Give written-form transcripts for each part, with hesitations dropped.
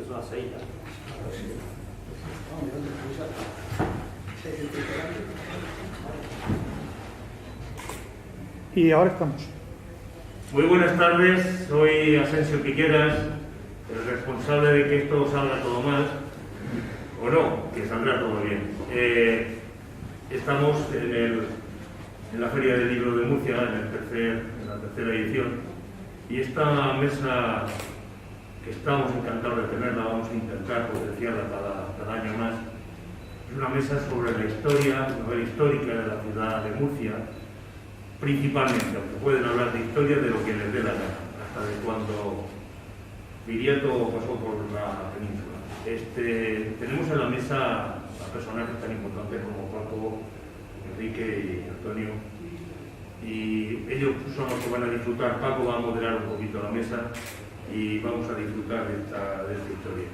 son las 6 ya. Y ahora estamos. Muy buenas tardes, soy Asensio Piqueras, el responsable de que esto salga todo mal, o no, que saldrá todo bien. Estamos en la Feria del Libro de Murcia, en la tercera edición, y esta mesa, que estamos encantados de tenerla, vamos a intentar potenciarla cada año más, es una mesa sobre la historia, novela histórica de la ciudad de Murcia, principalmente, aunque pueden hablar de historia de lo que les dé la gana, hasta de cuando Viriato pasó por la península. Tenemos en la mesa a personajes tan importantes como Paco, Enrique y Antonio, y ellos son los que van a disfrutar. Paco va a moderar un poquito la mesa y vamos a disfrutar de esta historia.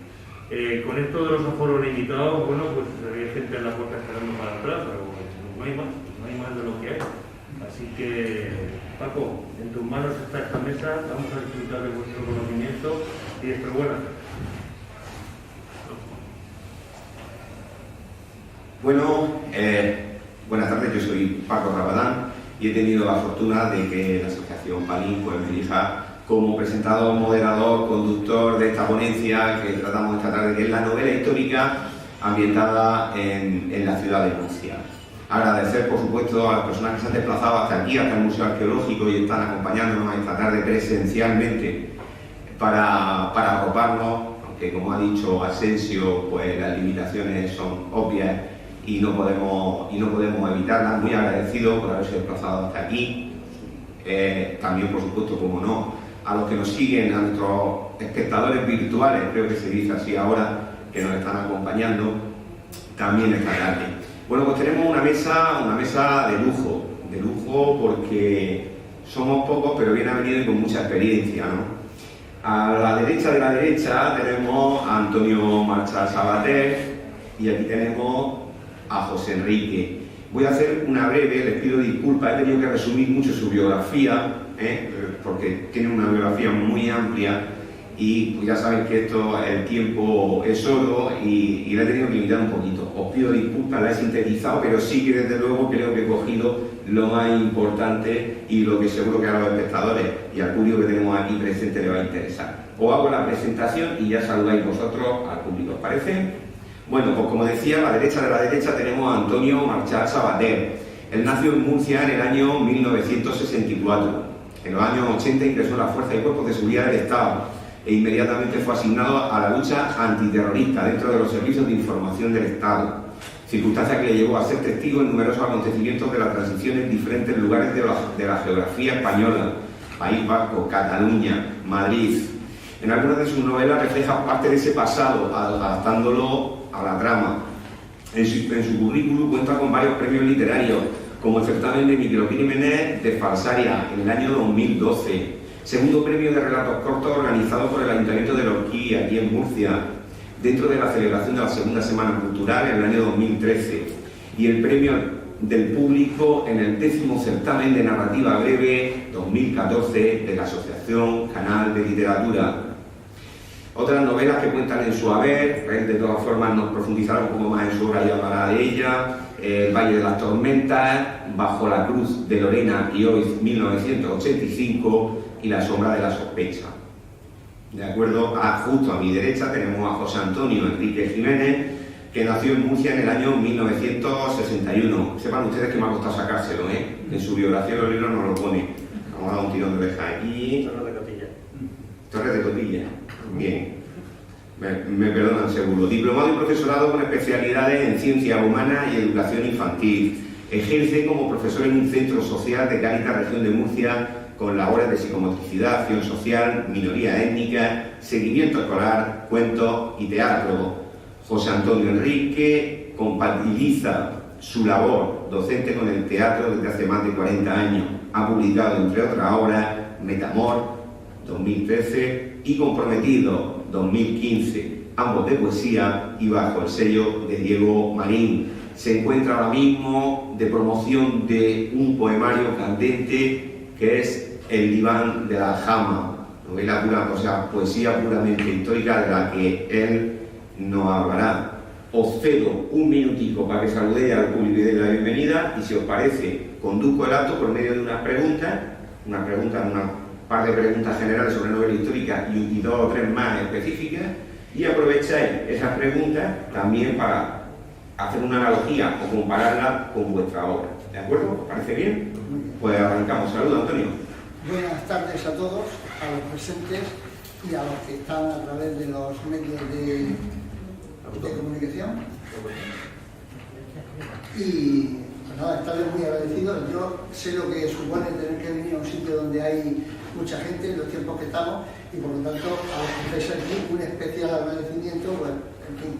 Con esto de los aforos limitados, bueno, pues hay gente en la puerta esperando para atrás, pero no hay más de lo que hay. Así que, Paco, en tus manos está esta mesa, vamos a disfrutar de vuestro conocimiento y de buenas. Bueno, buenas tardes, yo soy Paco Rabadán y he tenido la fortuna de que la Asociación Palín pues, me elija como presentador, moderador, conductor de esta ponencia que tratamos esta tarde, que es la novela histórica ambientada en la ciudad de Murcia. Agradecer, por supuesto, a las personas que se han desplazado hasta aquí, hasta el Museo Arqueológico, y están acompañándonos esta tarde presencialmente para arroparnos, aunque como ha dicho Asensio, pues las limitaciones son obvias y no podemos evitarlas. Muy agradecido por haberse desplazado hasta aquí. También, por supuesto, como no, a los que nos siguen, a nuestros espectadores virtuales, creo que se dice así ahora, que nos están acompañando también esta tarde. Bueno, pues tenemos una mesa de lujo porque somos pocos, pero bien avenidos y con mucha experiencia, ¿no? A la derecha de la derecha tenemos a Antonio Marchal Sabater y aquí tenemos a José Enrique. Voy a hacer una breve, les pido disculpas, he tenido que resumir mucho su biografía, porque tiene una biografía muy amplia y pues ya saben que el tiempo es oro y la he tenido que limitar un poquito. Os pido disculpas, la he sintetizado, pero sí que desde luego creo que he cogido lo más importante y lo que seguro que a los espectadores y al público que tenemos aquí presente le va a interesar. Os hago la presentación y ya saludáis vosotros al público, ¿os parece? Bueno, pues como decía, a la derecha de la derecha tenemos a Antonio Marchal Sabater. Él nació en Murcia en el año 1964. En los años 80 ingresó en las fuerzas y cuerpos de seguridad del Estado e inmediatamente fue asignado a la lucha antiterrorista dentro de los servicios de información del Estado, circunstancia que le llevó a ser testigo en numerosos acontecimientos de la transición en diferentes lugares de la geografía española: País Vasco, Cataluña, Madrid. En algunas de sus novelas refleja parte de ese pasado, adaptándolo a la trama. En su currículum cuenta con varios premios literarios, como el certamen de microcrímenes de Falsaria en el año 2012, segundo premio de relatos cortos organizado por el Ayuntamiento de Lorquí, aquí en Murcia, dentro de la celebración de la Segunda Semana Cultural en el año 2013, y el premio del público en el 10º certamen de narrativa breve 2014 de la Asociación Canal de Literatura. Otras novelas que cuentan en su haber, de todas formas nos profundizará un poco más en su obra y hablará de ella: El Valle de las Tormentas, Bajo la Cruz de Lorena y Hoy 1985 y La Sombra de la Sospecha. De acuerdo, justo a mi derecha tenemos a José Antonio Enrique Jiménez, que nació en Murcia en el año 1961. Sepan ustedes que me ha costado sacárselo, en su biografía los libros no lo pone. Vamos a dar un tirón de oreja aquí. Torres de Cotilla. Torres de Cotilla. Bien. Me perdonan seguro. Diplomado y profesorado con especialidades en ciencia humana y educación infantil. Ejerce como profesor en un centro social de Cáritas, región de Murcia, con labores de psicomotricidad, acción social, minoría étnica, seguimiento escolar, cuentos y teatro. José Antonio Enrique compatibiliza su labor docente con el teatro desde hace más de 40 años. Ha publicado, entre otras obras, Metamor, 2013, y Comprometido, 2015, ambos de poesía y bajo el sello de Diego Marín. Se encuentra ahora mismo de promoción de un poemario candente que es El Diván de la Aljama, novela pura, o sea, poesía puramente histórica de la que él nos hablará. Os cedo un minutico para que saludéis al público y deis la bienvenida, y si os parece, conduzco el acto por medio de unas preguntas, una par de preguntas generales sobre novela histórica y 2 o 3 más específicas, y aprovecháis esas preguntas también para hacer una analogía o compararla con vuestra obra. ¿De acuerdo? ¿Os parece bien? Pues arrancamos. Saludos, Antonio. Buenas tardes a todos, a los presentes y a los que están a través de los medios de comunicación. Y pues nada, estarles muy agradecidos. Yo sé lo que supone tener que venir a un sitio donde hay mucha gente en los tiempos que estamos, y por lo tanto a los que estáis aquí un especial agradecimiento, pues, en fin,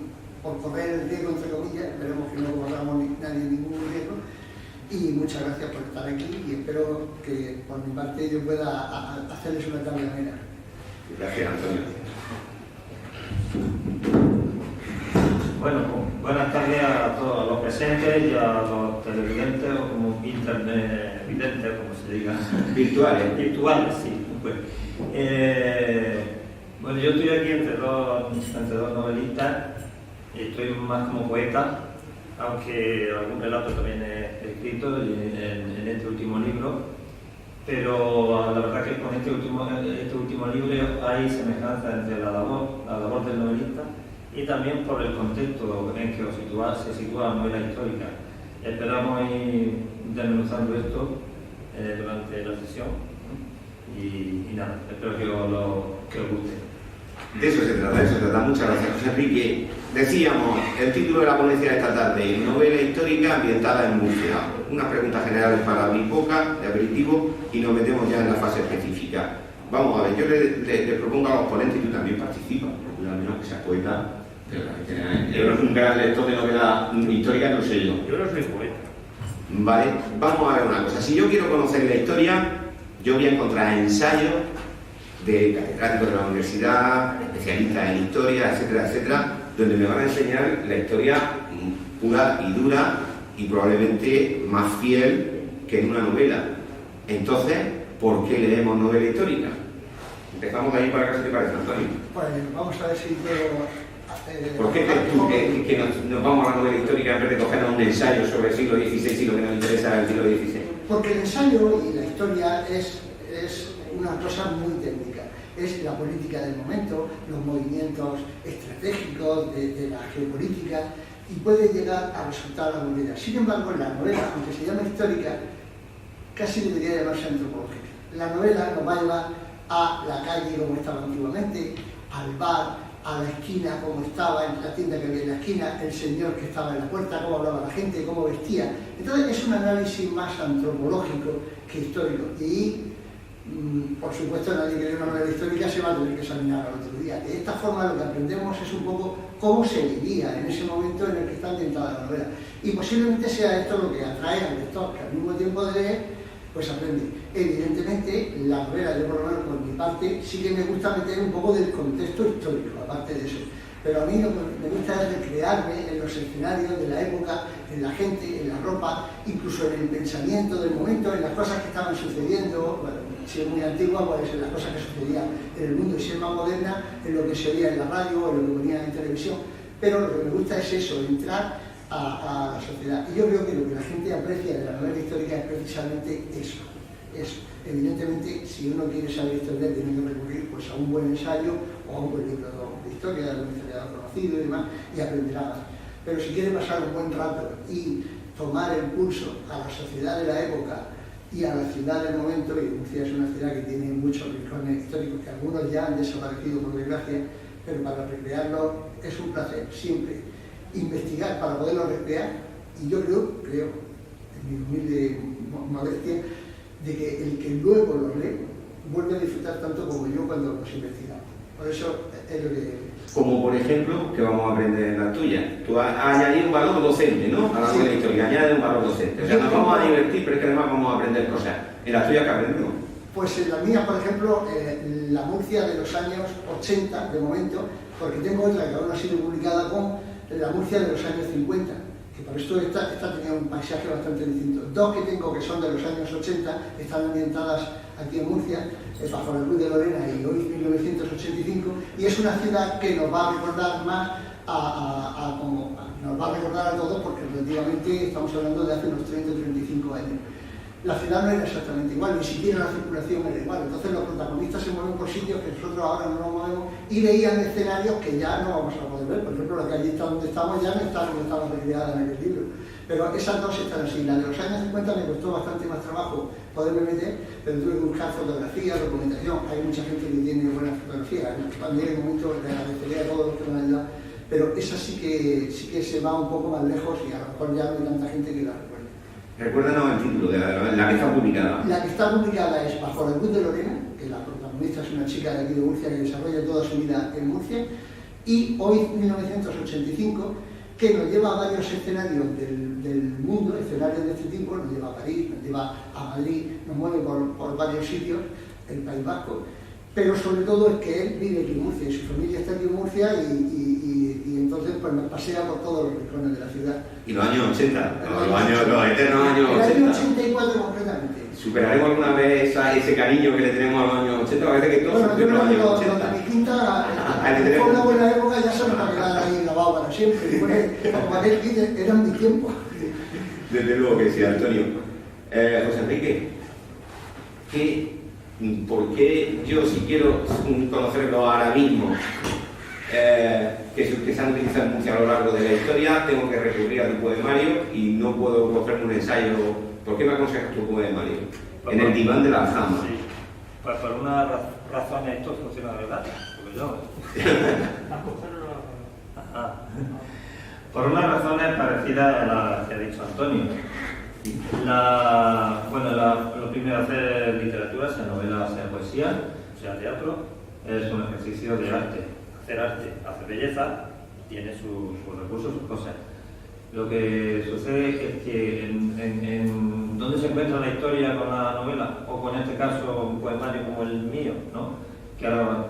por correr el riesgo, entre comillas. Esperemos que no corramos nadie ningún riesgo, y muchas gracias por estar aquí, y espero que por mi parte yo pueda hacerles una tarde amena. Gracias, Antonio. Bueno, pues, buenas tardes a todos los presentes y a los televidentes, o como internet-videntes, como se diga. Virtuales. Virtuales, sí. Pues, bueno, yo estoy aquí entre dos novelistas, y estoy más como poeta, aunque algún relato también he escrito en este último libro, pero la verdad que con este último libro hay semejanza entre la labor del novelista y también por el contexto en que se sitúa la novela histórica. Esperamos ir desmenuzando esto durante la sesión, y nada, espero que os guste. De eso se trata. Muchas gracias, José Enrique. Decíamos, el título de la ponencia de esta tarde: novela histórica ambientada en Murcia. Unas preguntas generales para abrir boca, de aperitivo, y nos metemos ya en la fase específica. Vamos a ver, yo le propongo a los ponentes, y tú también participas, porque al menos que seas poeta, pero yo no soy un gran lector de novela histórica, no sé yo. Yo no soy poeta. Vale, vamos a ver una cosa. Si yo quiero conocer la historia, yo voy a encontrar ensayos de catedráticos de la universidad, especialistas en historia, etcétera, etcétera, donde me van a enseñar la historia pura y dura, y probablemente más fiel que en una novela. Entonces, ¿por qué leemos novela histórica? Empezamos de ahí para acá, si te parece, Antonio. Pues vamos a ver si puedo... ¿Por qué crees tú que nos vamos a la novela histórica en vez de cogernos un ensayo sobre el siglo XVI y lo que nos interesa del siglo XVI? Porque el ensayo y la historia es una cosa muy técnica. Es la política del momento, los movimientos estratégicos de la geopolítica, y puede llegar a resultar aburrida. Sin embargo, la novela, aunque se llama histórica, casi debería llamarse antropológica. La novela nos va a llevar a la calle como estaba antiguamente, al bar, a la esquina como estaba, en la tienda que había en la esquina, el señor que estaba en la puerta, cómo hablaba la gente, cómo vestía. Entonces es un análisis más antropológico que histórico. Y por supuesto, nadie que lee una novela histórica se va a tener que examinar al otro día. De esta forma lo que aprendemos es un poco cómo se vivía en ese momento en el que está ambientada la novela. Y posiblemente sea esto lo que atrae al lector, que al mismo tiempo de leer, pues aprende. Evidentemente, la novela, yo por lo menos por mi parte, sí que me gusta meter un poco del contexto histórico, aparte de eso. Pero a mí lo que me gusta es recrearme en los escenarios de la época, en la gente, en la ropa, incluso en el pensamiento del momento, en las cosas que estaban sucediendo. Bueno, si es muy antigua, pues en las cosas que sucedían en el mundo, y si es más moderna, en lo que se oía en la radio o en lo que ponía en televisión. Pero lo que me gusta es eso, entrar a la sociedad. Y yo creo que lo que la gente aprecia de la novela histórica es precisamente eso. Evidentemente, si uno quiere saber historia, tiene que recurrir pues, a un buen ensayo o a un buen libro de historia, de algún historiador conocido y demás, y aprenderá más. Pero si quiere pasar un buen rato y tomar el pulso a la sociedad de la época y a la ciudad del momento, y Murcia es una ciudad que tiene muchos rincones históricos que algunos ya han desaparecido por desgracia, pero para recrearlos es un placer siempre investigar para poderlo recrear. Y yo creo, en mi humilde modestia, de que el que luego lo lee vuelve a disfrutar tanto como yo cuando los investigamos. Por eso es lo que... Como por ejemplo, que vamos a aprender en la tuya. Tú has añadido un valor docente, ¿no? A la novela histórica, añade un valor docente. O sea, nos vamos a divertir, pero es que además vamos a aprender cosas. ¿En la tuya qué aprendemos? Pues en la mía, por ejemplo, la Murcia de los años 80, de momento, porque tengo otra que aún no ha sido publicada, con la Murcia de los años 50, que por esto esta tenía un paisaje bastante distinto. Dos que tengo que son de los años 80, están ambientadas aquí en Murcia, bajo la Cruz de Lorena y hoy 1985, y es una ciudad que nos va a recordar más nos va a recordar a todos porque relativamente estamos hablando de hace unos 30 o 35 años. La ciudad no era exactamente igual, ni siquiera la circulación era igual, entonces los protagonistas se mueven por sitios que nosotros ahora no nos movemos y veían escenarios que ya no vamos a poder ver. Por ejemplo, la calle donde estamos ya no está como estaba recreada en aquel libro, pero esas dos están así. La de los años 50 me costó bastante más trabajo poderme meter, pero tuve que buscar fotografía, documentación. Hay mucha gente que tiene buenas fotografías, también en un momento le agradecería a todos los que me han ayudado, pero esa sí que se va un poco más lejos y a lo mejor ya no hay tanta gente que la recuerde. Recuérdanos el título de la que está publicada. La que está publicada es Bajo la Cruz de Lorena, que la protagonista es una chica de aquí de Murcia que desarrolla toda su vida en Murcia, y Hoy 1985, que nos lleva a varios escenarios del mundo, escenarios de este tipo, nos lleva a París, nos lleva a Madrid, nos mueve por varios sitios, el País Vasco, pero sobre todo es que él vive aquí en Murcia y su familia está aquí en Murcia y entonces pues nos pasea por todos los rincones de la ciudad. Y los años 80, los eternos años 80. El año 84 concretamente. ¿Superaremos alguna vez ese cariño que le tenemos a los años 80? Parece que todos Bueno, yo los creo que años los 80. de mi quinta, fue una buena época, ya se nos va a quedar ahí grabado para siempre. Como aquel dice, eran mi tiempo. Desde luego que sí, Antonio. José Enrique, ¿por qué yo, si quiero conocerlo ahora mismo, que se han utilizado en Murcia a lo largo de la historia, tengo que recurrir a tu poemario y no puedo cogerme un ensayo? ¿Por qué me aconsejas tu poemario? En el diván de la Alhambra. Sí. Pues por una razón esto funciona de verdad, porque yo... Por unas razones parecidas a las que ha dicho Antonio. Lo primero, hacer literatura, sea novela, sea poesía, sea teatro, es un ejercicio de arte. Hacer belleza, tiene sus recursos, sus cosas. Lo que sucede es que en dónde se encuentra la historia con la novela, o con este caso un poemario como el mío, ¿no? Que ahora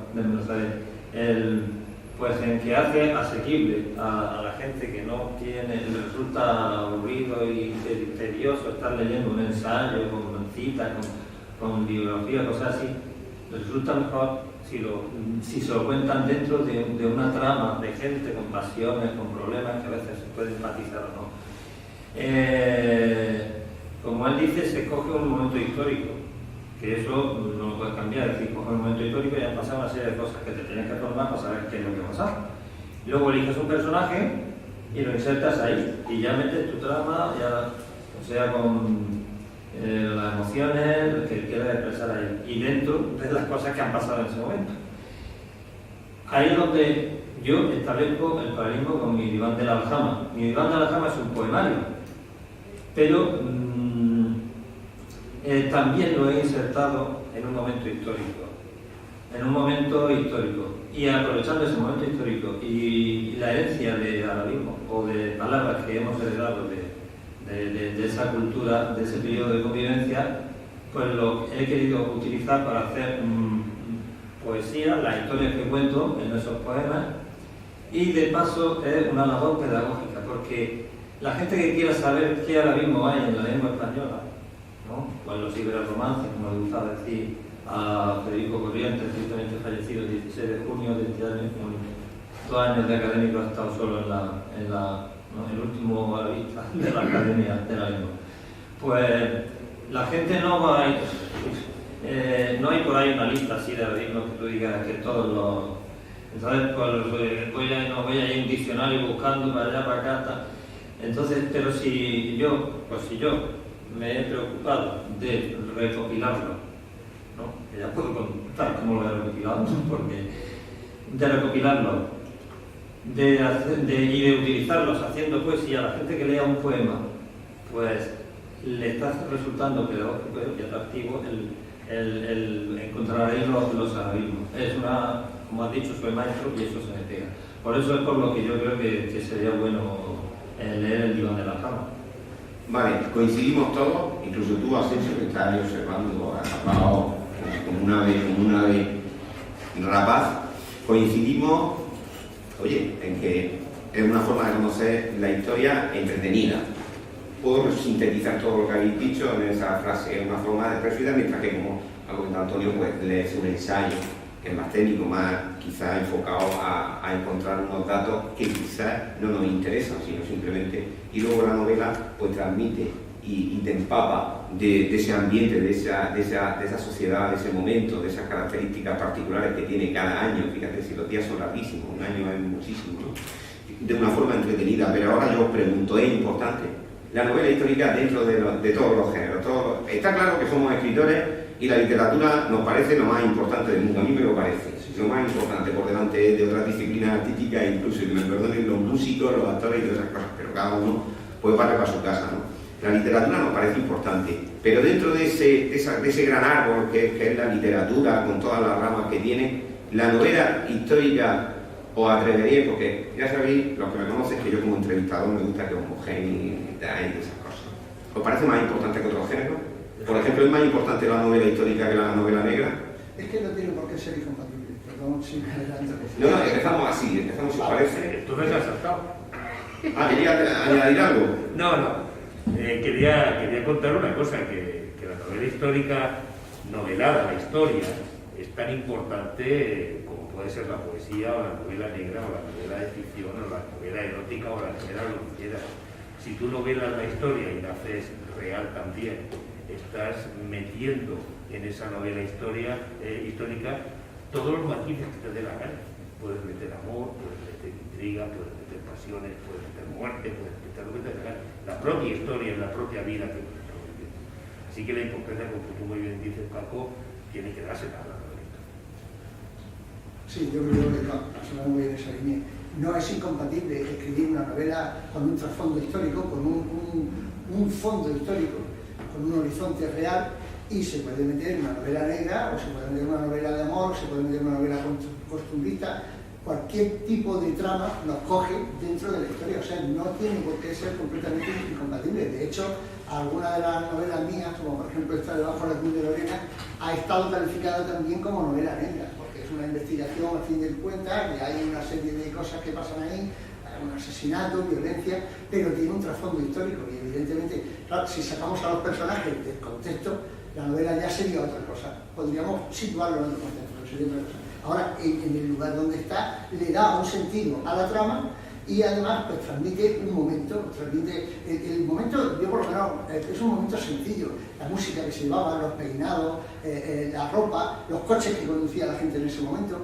pues en que hace asequible a la gente que no tiene, le resulta aburrido y tedioso estar leyendo un ensayo con citas, con biografía, cosas así, resulta mejor si se lo cuentan dentro de una trama de gente con pasiones, con problemas que a veces se puede empatizar o no. Como él dice, se escoge un momento histórico, que eso no lo puedes cambiar, es decir, coges un momento histórico y han pasado una serie de cosas que te tienes que formar para saber qué es lo que ha pasado. Luego eliges un personaje y lo insertas ahí, y ya metes tu trama, o sea, con las emociones que quieras expresar ahí, y dentro de las cosas que han pasado en ese momento. Ahí es donde yo establezco el paralelismo con mi diván de la Alhambra. Mi diván de la Alhambra es un poemario, pero también lo he insertado en un momento histórico. Y aprovechando ese momento histórico y la herencia de arabismo o de palabras que hemos heredado de esa cultura, de ese periodo de convivencia, pues lo he querido utilizar para hacer poesía, las historias que cuento en esos poemas, y de paso es una labor pedagógica, porque la gente que quiera saber qué arabismo hay en la lengua española, ¿no? Pues los iberromances, como le gustaba decir a Federico Corrientes, tristemente fallecido el 16 de junio de este año, con 2 años de académico, ha estado solo el último arabista de la Academia de la Lengua. Pues la gente no va a ir, no hay por ahí una lista así de arabismos que tú digas que todos los... Entonces, pues no voy a ir a un diccionario buscando para allá, para acá, tal. Entonces, pero si yo me he preocupado de recopilarlo, ¿no? Que ya puedo contar cómo lo he recopilado, porque de recopilarlo, y de utilizarlos haciendo poesía, a la gente que lea un poema, pues le está resultando pedagógico y atractivo el encontrar ahí los arabismos. Como has dicho, soy maestro y eso se me pega. Por eso es por lo que yo creo que sería bueno leer el diván de la Alhambra. Vale, coincidimos todos, incluso tú, Asensio, que estás ahí observando, atrapado como un ave rapaz, coincidimos, oye, en que es una forma de conocer la historia entretenida. Puedo sintetizar todo lo que habéis dicho en esa frase, es una forma de expresión, mientras que, como ha comentado Antonio, pues lees un ensayo que es más técnico, más quizás enfocado a encontrar unos datos que quizás no nos interesan, sino simplemente, y luego la novela pues transmite y te empapa de ese ambiente, de esa sociedad, de ese momento, de esas características particulares que tiene cada año. Fíjate, si los días son larguísimos, un año es muchísimo, ¿no? De una forma entretenida. Pero ahora yo os pregunto, ¿es importante la novela histórica dentro de todos los géneros? Está claro que somos escritores y la literatura nos parece lo más importante del mundo, a mí me lo parece, lo más importante por delante de otras disciplinas artísticas, incluso, que me perdonen, los músicos, los actores y todas esas cosas, pero cada uno puede barrer para su casa, ¿no? La literatura nos parece importante, pero dentro de ese gran árbol que es la literatura, con todas las ramas que tiene, la novela histórica, os atreveríais, porque ya sabéis, los que me conocen, que yo como entrevistador me gusta que homogéneo y esas cosas. ¿Os parece más importante que otros géneros? Por ejemplo, ¿es más importante la novela histórica que la novela negra? Es que no tiene por qué ser incompatible, perdón si me adelanto. No, empezamos así, empezamos si os parece. Entonces has saltado. ¿Quería añadir algo? No. Quería contar una cosa, que la novela histórica novelada, la historia, es tan importante como puede ser la poesía o la novela negra o la novela de ficción o la novela erótica o la novela lo que quieras. Si tú novelas la historia y la haces real también, estás metiendo en esa novela histórica todos los matices que te dé la gana. Puedes meter amor, puedes meter intriga, puedes meter pasiones, puedes meter muerte, puedes meter lo que te dé la gana. La propia historia, la propia vida que estamos viviendo. Así que la importancia, como tú muy bien dices, Paco, tiene que darse a la novela histórica. Sí, yo creo que pasó muy bien esa línea. No es incompatible escribir una novela con un trasfondo histórico, con un fondo histórico, con un horizonte real, y se puede meter una novela negra, o se puede meter una novela de amor, o se puede meter una novela costumbrista. Cualquier tipo de trama nos coge dentro de la historia, o sea, no tiene por qué ser completamente incompatible. De hecho, alguna de las novelas mías, como por ejemplo esta de Bajo la Cruz de Lorena, ha estado calificada también como novela negra, porque es una investigación a fin de cuentas, que hay una serie de cosas que pasan ahí, un asesinato, violencia, pero tiene un trasfondo histórico y evidentemente, claro, si sacamos a los personajes del contexto, la novela ya sería otra cosa. Podríamos situarlo en otro contexto, pero sería otra cosa. Ahora, en el lugar donde está, le da un sentido a la trama y además pues, transmite un momento, el momento, yo por lo menos, es un momento sencillo, la música que se llevaba, los peinados, la ropa, los coches que conducía la gente en ese momento,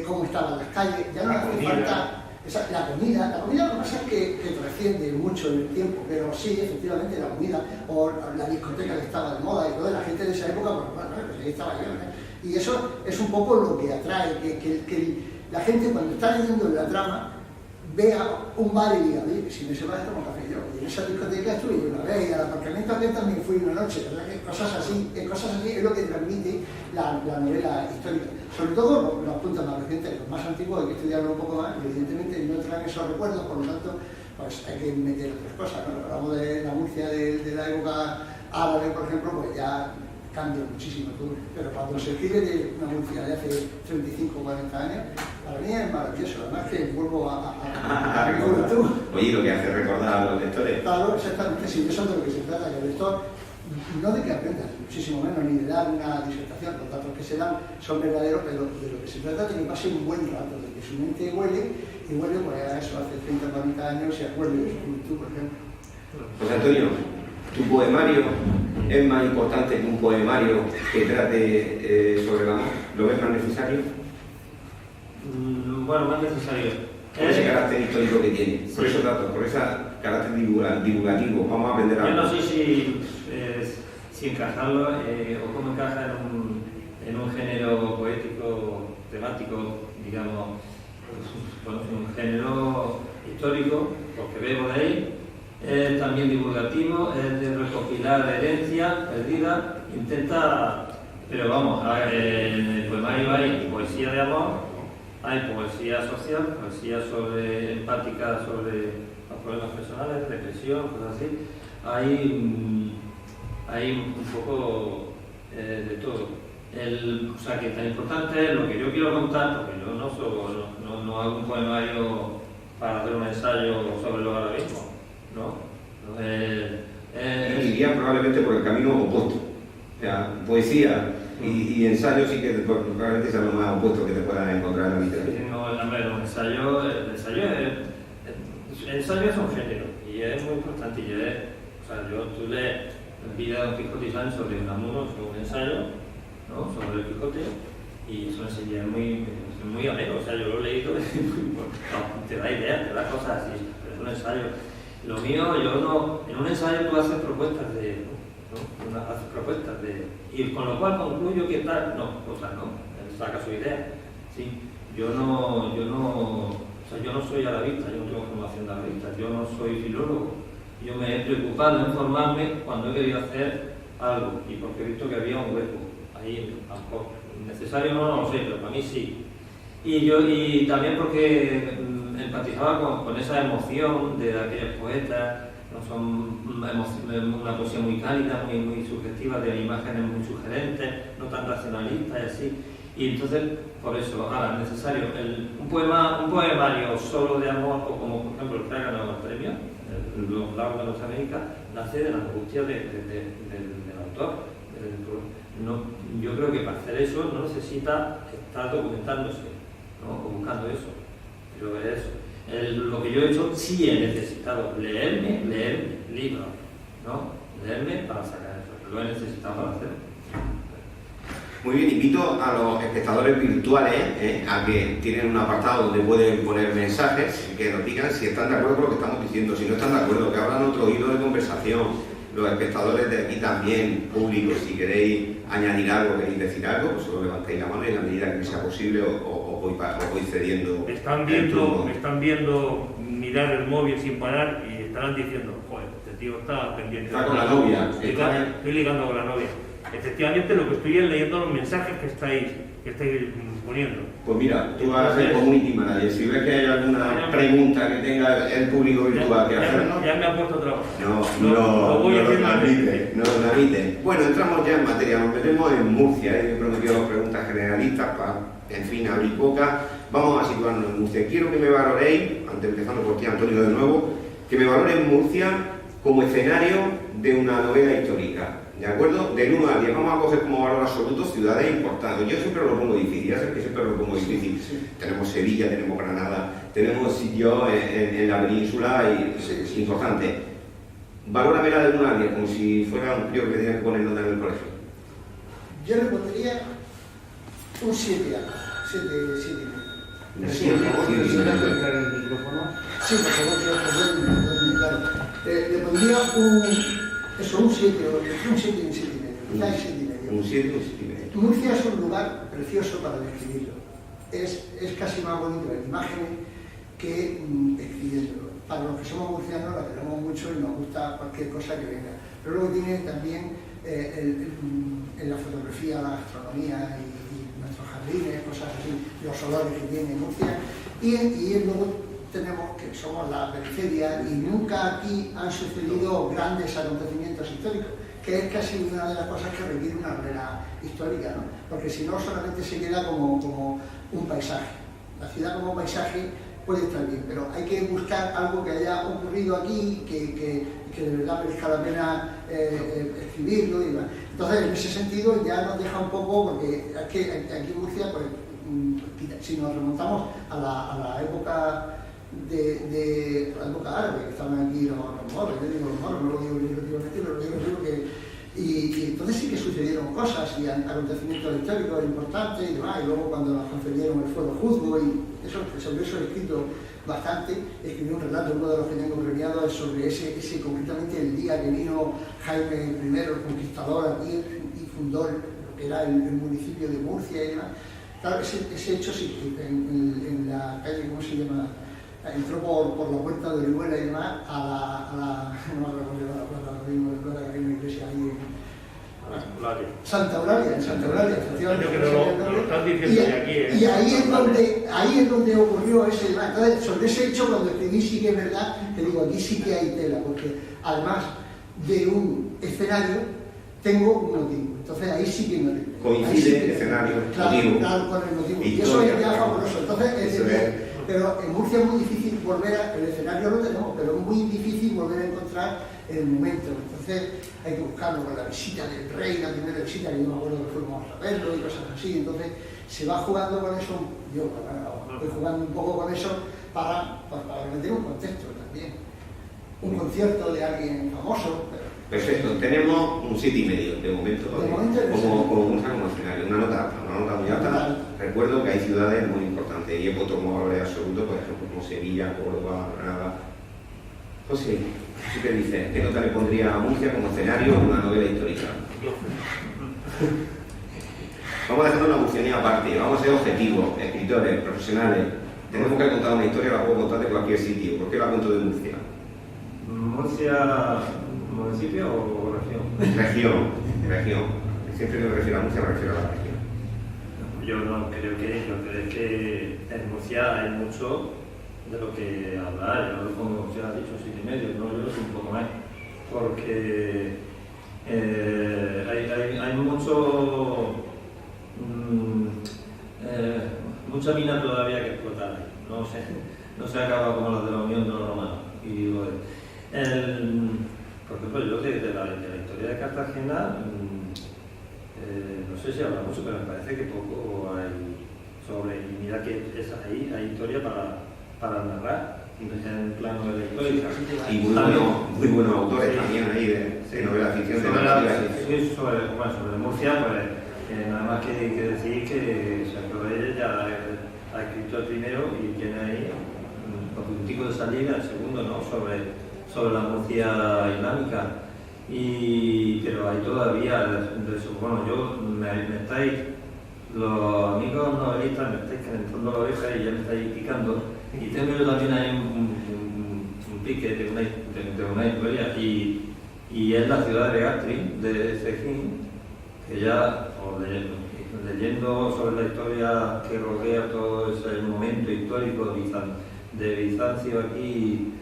cómo estaban las calles, ya no hace falta la comida lo que pasa es que trasciende mucho en el tiempo, pero sí, efectivamente, la comida o la discoteca que estaba de moda y toda la gente de esa época, pues ahí estaba llena. Y eso es un poco lo que atrae, que la gente cuando está leyendo la trama vea un bar y diga, oye, si me se va a tomar café yo, y en esa discoteca estuve yo una vez, y al aparcamiento aquel también fui una noche, ¿verdad? Cosas así es lo que transmite la novela histórica. Sobre todo los puntos más recientes, los más antiguos hay que estudiarlo un poco más, evidentemente no traen esos recuerdos, por lo tanto, pues hay que meter otras cosas, ¿no? Hablamos de la Murcia de la época árabe, por ejemplo, pues ya cambia muchísimo todo, pero cuando se escribe de una Murcia de hace 35 o 40 años, para mí es maravilloso, además que vuelvo a Oye, lo que hace recordar a los lectores. Claro, exactamente, sí, eso es de lo que se trata, que el lector, no de que aprendas, muchísimo menos, ni de dar una disertación, los datos que se dan son verdaderos, pero de lo que se trata es de que pase un buen rato, de que su mente huele, y huele pues a eso, hace 30 o 40 años, se acuerde de su juventud, por ejemplo. Pues Antonio, ¿tu poemario es más importante que un poemario que trate sobre el amor? ¿Lo ves más necesario? Bueno, más necesario. Por ese carácter histórico que tiene, por esos datos, por ese carácter divulgativo, vamos a aprender algo. Yo no sé si encajarlo o cómo encaja en un género poético, temático, digamos, pues, un género histórico, porque vemos de ahí. Es también divulgativo, es de recopilar herencia perdida, intenta, pero vamos, en el poemario hay poesía de amor, hay poesía social, poesía empática sobre los problemas personales, depresión, cosas así, hay un poco de todo. O sea que tan importante es lo que yo quiero contar, porque yo no hago un poemario para hacer un ensayo sobre los arabeismos. Yo iría probablemente por el camino opuesto. O sea, poesía Y ensayo sí que probablemente sea lo más opuesto que te puedas encontrar en la literatura. No, el ensayo es un género y es muy importante. Tú lees vida de Don Quijote y Sancho sobre Unamuno, sobre un ensayo, ¿no? Sobre el Quijote, y eso enseña muy ameno. Yo lo he leído y te da ideas, te da cosas así, pero es un ensayo. Lo mío, en un ensayo tú haces propuestas y con lo cual concluyo que tal, saca su idea. ¿Sí? Yo no soy arabista, yo no tengo formación de arabista, yo no soy filólogo. Yo me he preocupado en formarme cuando he querido hacer algo y porque he visto que había un hueco ahí, tampoco necesario no lo sé, pero para mí sí. Y también porque empatizaba con esa emoción de aquellos poetas. No son una poesía muy cálida, muy subjetiva, de imágenes muy sugerentes, no tan racionalistas y así. Y entonces, por eso, ahora es necesario un poemario solo de amor, o como por ejemplo el que ha ganado el premio, Los Lagos de Norteamérica, nace de la angustia del autor. Yo creo que para hacer eso no necesita estar documentándose, ¿no? O buscando eso. Pero es eso. Lo que yo he hecho sí he necesitado leerme libros, ¿no? Leerme para sacar eso. Lo he necesitado para hacerlo. Muy bien, invito a los espectadores virtuales a que tienen un apartado donde pueden poner mensajes, que nos digan si están de acuerdo con lo que estamos diciendo, si no están de acuerdo, que abran otro hilo de conversación. Los espectadores de aquí también, públicos, si queréis añadir algo, queréis decir algo, pues solo levantéis la mano y en la medida que sea posible os voy cediendo. Me están viendo mirar el móvil sin parar y estarán diciendo, joder, este tío está pendiente. Está con la novia. Estoy ligando con la novia. Efectivamente, lo que estoy es leyendo los mensajes que estáis poniendo. Pues mira, tú vas a ser community manager. Si ves que hay alguna pregunta que tenga el público virtual que hacernos. Ya me ha puesto trabajo. No lo admite. Bueno, entramos ya en materia. Nos metemos en Murcia. He prometido dos preguntas generalistas para, en fin, abrir boca. Vamos a situarnos en Murcia. Quiero que me valoréis, antes empezando por ti, Antonio, de nuevo, que me valoréis Murcia como escenario de una novela histórica. ¿De acuerdo? Del 1 al 10, vamos a coger como valor absoluto ciudades importantes. Yo siempre lo pongo difícil, ya sé que siempre lo pongo difícil. Sí. Tenemos Sevilla, tenemos Granada, tenemos sitios en la península y importantes. Valóramela del 1 al 10, como si fuera un crío que tenía que poner nota en el colegio. Yo le pondría un 7 a 7 ¿Un 7? el micrófono. Sí, por favor, claro. Le pondría un 7 o un 7 y un 7 y medio. Quizá 7 y medio. Un 7 y un 7 y medio. Murcia es un lugar precioso para describirlo. Es casi más bonito en imágenes que escribiéndolo. Para los que somos murcianos la queremos mucho y nos gusta cualquier cosa que venga. Pero luego tiene también en la fotografía, la gastronomía y nuestros jardines, cosas así, los olores que tiene Murcia. Y luego tenemos que somos la periferia y nunca aquí han sucedido grandes acontecimientos históricos, que es casi una de las cosas que requiere una novela histórica, ¿no? Porque si no solamente se queda como un paisaje. La ciudad como paisaje puede estar bien, pero hay que buscar algo que haya ocurrido aquí, que de verdad merezca la pena escribirlo y demás. Entonces, en ese sentido ya nos deja un poco, porque es que aquí en Murcia, pues, si nos remontamos a la época de la época árabe, que estaban aquí los moros, yo digo los moros, no lo digo negativamente, pero lo digo que y entonces sí que sucedieron cosas y acontecimientos históricos importantes y demás, y luego cuando nos concedieron el fuero juzgo y eso, sobre eso he escrito bastante, escribí un relato, uno de los que tengo premiado es sobre ese concretamente el día que vino Jaime I, el conquistador aquí y fundó lo que era el municipio de Murcia y demás. Claro, ese hecho sí, en la calle, ¿cómo se llama? Entró por la puerta de Orihuela y demás a la iglesia ahí en Santa Eulalia, efectivamente. Y ahí es donde ocurrió ese demás. Entonces, sobre ese hecho, cuando escribí sí que es verdad, te digo, aquí sí que hay tela, porque además de un escenario, tengo un motivo. Entonces ahí sí que me coincide el escenario, claro, con el motivo. Y eso es ya fabuloso. Entonces, Pero en Murcia es muy difícil el escenario lo tenemos, pero es muy difícil volver a encontrar el momento. Entonces hay que buscarlo con la visita del rey, la primera visita, que yo me acuerdo que fuimos a verlo y cosas así. Entonces se va jugando con eso, yo estoy jugando un poco con eso para meter un contexto también. Un concierto de alguien famoso. Perfecto, tenemos un 7,5 de momento, como escenario, una nota muy alta. Recuerdo que hay ciudades muy importantes y hemos tomado valores absolutos, por ejemplo, como Sevilla, Córdoba, Granada. José, ¿tú qué dices? ¿Qué nota le pondría a Murcia como escenario de una novela histórica? Vamos a hacer una murcianía aparte, vamos a ser objetivos, escritores, profesionales. Tenemos que contar una historia, la puedo contar de cualquier sitio. ¿Por qué la cuento de Murcia? ¿Murcia municipio o región? Región. Siempre que me refiero a Murcia me refiero a la región. Yo no creo que en Murcia hay mucho de lo que hablar. Yo, como usted ha dicho, 7,5, no, yo lo sé un poco más. Porque hay mucha mina todavía que explotar ahí. No se acaba como las de la Unión de los Romanos. Y por ejemplo, yo de la historia de Cartagena, no sé si habla mucho, pero me parece que poco hay sobre. Y mira que hay historia para narrar en plano de la historia. Y muy buenos autores también ahí de novela ficción, de narrativa. Sí, sobre Murcia, pues nada más que decir que Sergio Reyes ya ha escrito el primero y tiene ahí un puntico de salida, el segundo, ¿no? sobre la Murcia islámica. Pero hay todavía de eso. Bueno, los amigos novelistas me estáis calentando la oreja y ya me estáis picando. Y tengo yo también ahí un pique de una historia, y es la ciudad de Gastrin, de Sejín, que ya, leyendo sobre la historia que rodea todo ese momento histórico de Bizancio aquí,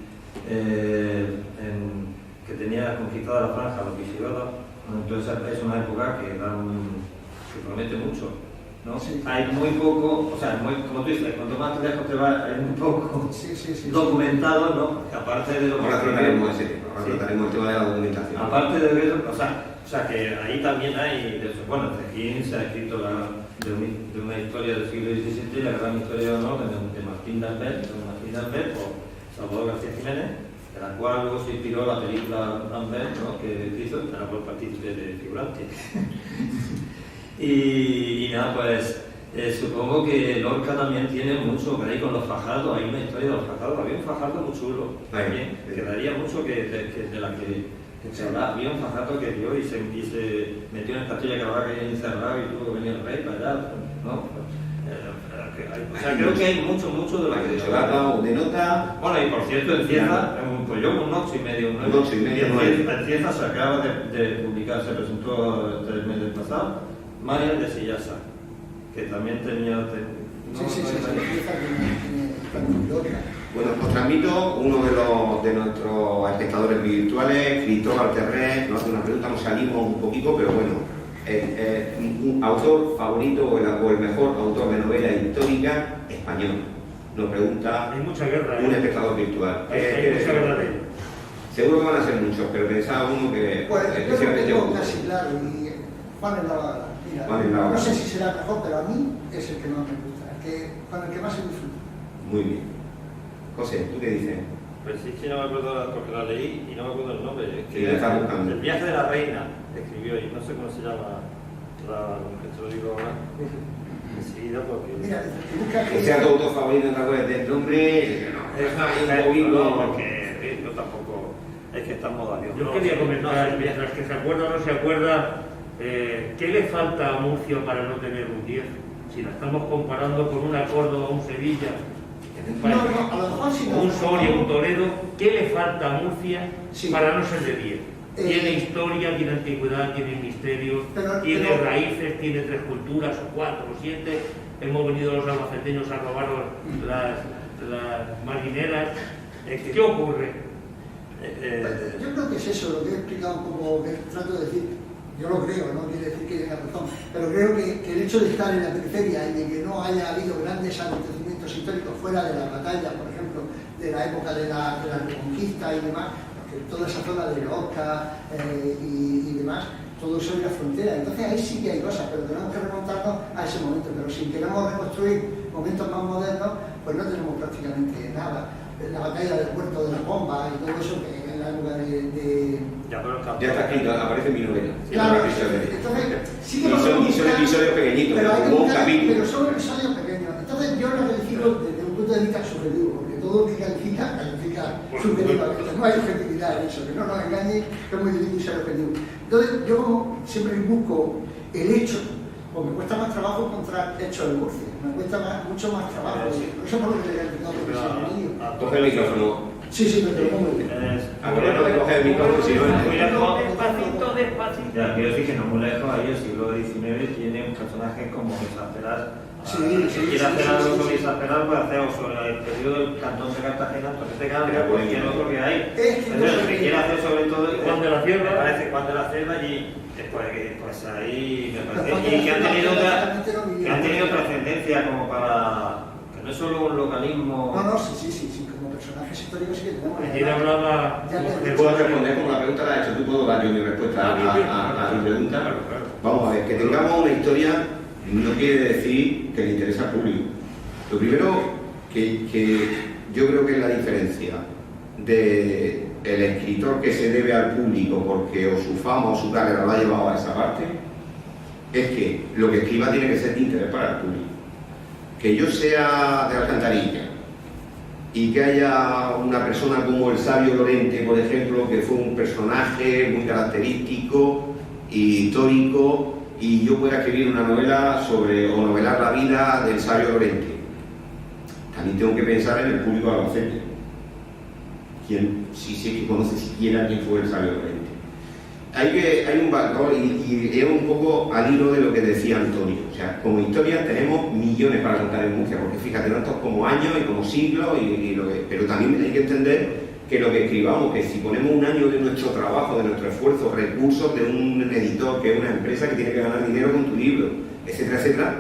que tenía conquistada la franja, los visigodos. Entonces es una época que promete mucho, ¿no? Sí. Hay muy poco, o sea, como tú dices, cuanto más lejos te vas, hay muy poco documentado, ¿no? Porque aparte de lo que... Ahora trataremos ese tema, trataremos el tema de la documentación. Aparte de ver, o sea que ahí también hay, bueno, Cejín se ha escrito de una historia del siglo XVII, la gran historia de Martín d'Albert, por Salvador García Jiménez, de la cual luego se inspiró la película D'Albert, ¿no? Que hizo, en la cual participé de figurante. y nada, pues supongo que Lorca también tiene mucho que ver con los Fajardos. Hay una historia de los Fajardos, había un Fajardo muy chulo también, que daría mucho de la que se hablaba. Había un Fajardo que dio y se metió en el castillo de Caravaca y encerrado y tuvo que venir el rey para allá, ¿no? O sea, creo que hay mucho de lo que... De Solapa o de Nota... Bueno, y por cierto, en Cieza, pues yo un 8,5. Un 8,5. En Cieza se acaba de publicar, se presentó el mes del pasado, Marian de Sillasa, que también tenía... Bueno, os transmito uno de nuestros espectadores virtuales, Cristóbal Terrés, nos hace una pregunta, nos salimos un poquito, pero bueno, un autor favorito o el mejor autor de novela histórica español. Nos pregunta hay mucha guerra, un espectador virtual. Hay mucha guerra de él. Seguro que van a ser muchos, pero pensaba uno que... Pues yo lo tengo casi claro, y Juan es la... Mira, no sé si será el mejor, pero a mí es el que más me gusta, con el que más se disfruta. Muy bien. José, ¿tú qué dices? Pues sí, que no me acuerdo porque la leí y no me acuerdo el nombre. Sí, la estás buscando. El viaje de la reina escribió, y no sé cómo se llama, que te lo digo ahora enseguida porque... Mira, busca que sea tu autor favorito, no te acuerdas del nombre, no, porque yo tampoco, es que está en moda. Yo quería comentar, mientras que se acuerda o no se acuerda, ¿qué le falta a Murcia para no tener un 10? Si la estamos comparando con una Córdoba, un Sevilla, a lo mejor si no, un Soria, un Toledo, ¿qué le falta a Murcia para no ser de 10? Tiene historia, tiene antigüedad, tiene misterio, tiene raíces, tiene 3 culturas, o 4, o 7. Hemos venido los albaceteños a robar las marineras. ¿Qué ocurre? Yo creo que es eso, lo que he explicado un poco, que trato de decir. Yo lo creo, no quiere decir que tenga razón, pero creo que el hecho de estar en la periferia y de que no haya habido grandes acontecimientos acontecimientos históricos fuera de las batallas, por ejemplo, de la época de la Reconquista y demás, porque toda esa zona de Lorca y demás, todo eso es la frontera. Entonces ahí sí que hay cosas, pero tenemos que remontarnos a ese momento. Pero si queremos reconstruir momentos más modernos, pues no tenemos prácticamente nada. La batalla del puerto de las bombas y todo eso, que en la época de... Ya está escrito, aparece en mi novela. Claro, entonces sí que y son episodios pequeñitos, pero como un capítulo. Pero son episodios pequeños. Entonces yo lo califico desde un punto de vista subjetivo, porque todo lo que califica subjetivamente. No hay objetividad en eso, que no nos engañe, que es muy difícil ser objetivo. Entonces yo como siempre busco el hecho, pues me cuesta más trabajo encontrar hechos de Murcia, me cuesta mucho más trabajo. Por eso por lo que le he explicado, porque se ha venido. Coge el micrófono. Sí, pero te lo pongo bien. Acuérdate de coger el micrófono, si no... Despacito. Ya, quiero decir que no muy lejos, ahí el siglo XIX tiene un personaje como Isasperal. Si quiere hacer algo sobre Isasperal, puede hacer sobre el periodo del cantón de Cartagena, entonces te cambia cualquier otro que hay. Entonces, lo que quiere hacer sobre todo Juan de la Cierva, me parece Juan de la Cierva y después pues ahí me parece y que han tenido trascendencia como para que no es solo un localismo. No, sí, como personajes históricos sí que tenemos. Ayer hablaba. ¿Me puedo responder como la pregunta la he hecho? ¿Tú puedo dar yo mi respuesta a tu pregunta? Claro. Vamos a ver, que tengamos una historia no quiere decir que le interesa al público. Lo primero que yo creo que es la diferencia del escritor que se debe al público porque o su fama o su carrera lo ha llevado a esa parte, es que lo que escriba tiene que ser de interés para el público. Que yo sea de Alcantarilla y que haya una persona como el sabio Lorente, por ejemplo, que fue un personaje muy característico y histórico, y yo pueda escribir una novela sobre, o novelar la vida del sabio Lorente. También tengo que pensar en el público albacete. Si sé que conoce siquiera quién fue el sabio Lorente. Hay un valor, y es un poco al hilo de lo que decía Antonio. O sea, como historia tenemos millones para contar en Murcia, porque fíjate, tantos como años y como siglos, pero también hay que entender que lo que escribamos, que si ponemos un año de nuestro trabajo, de nuestro esfuerzo, recursos de un editor, que es una empresa que tiene que ganar dinero con tu libro, etcétera, etcétera,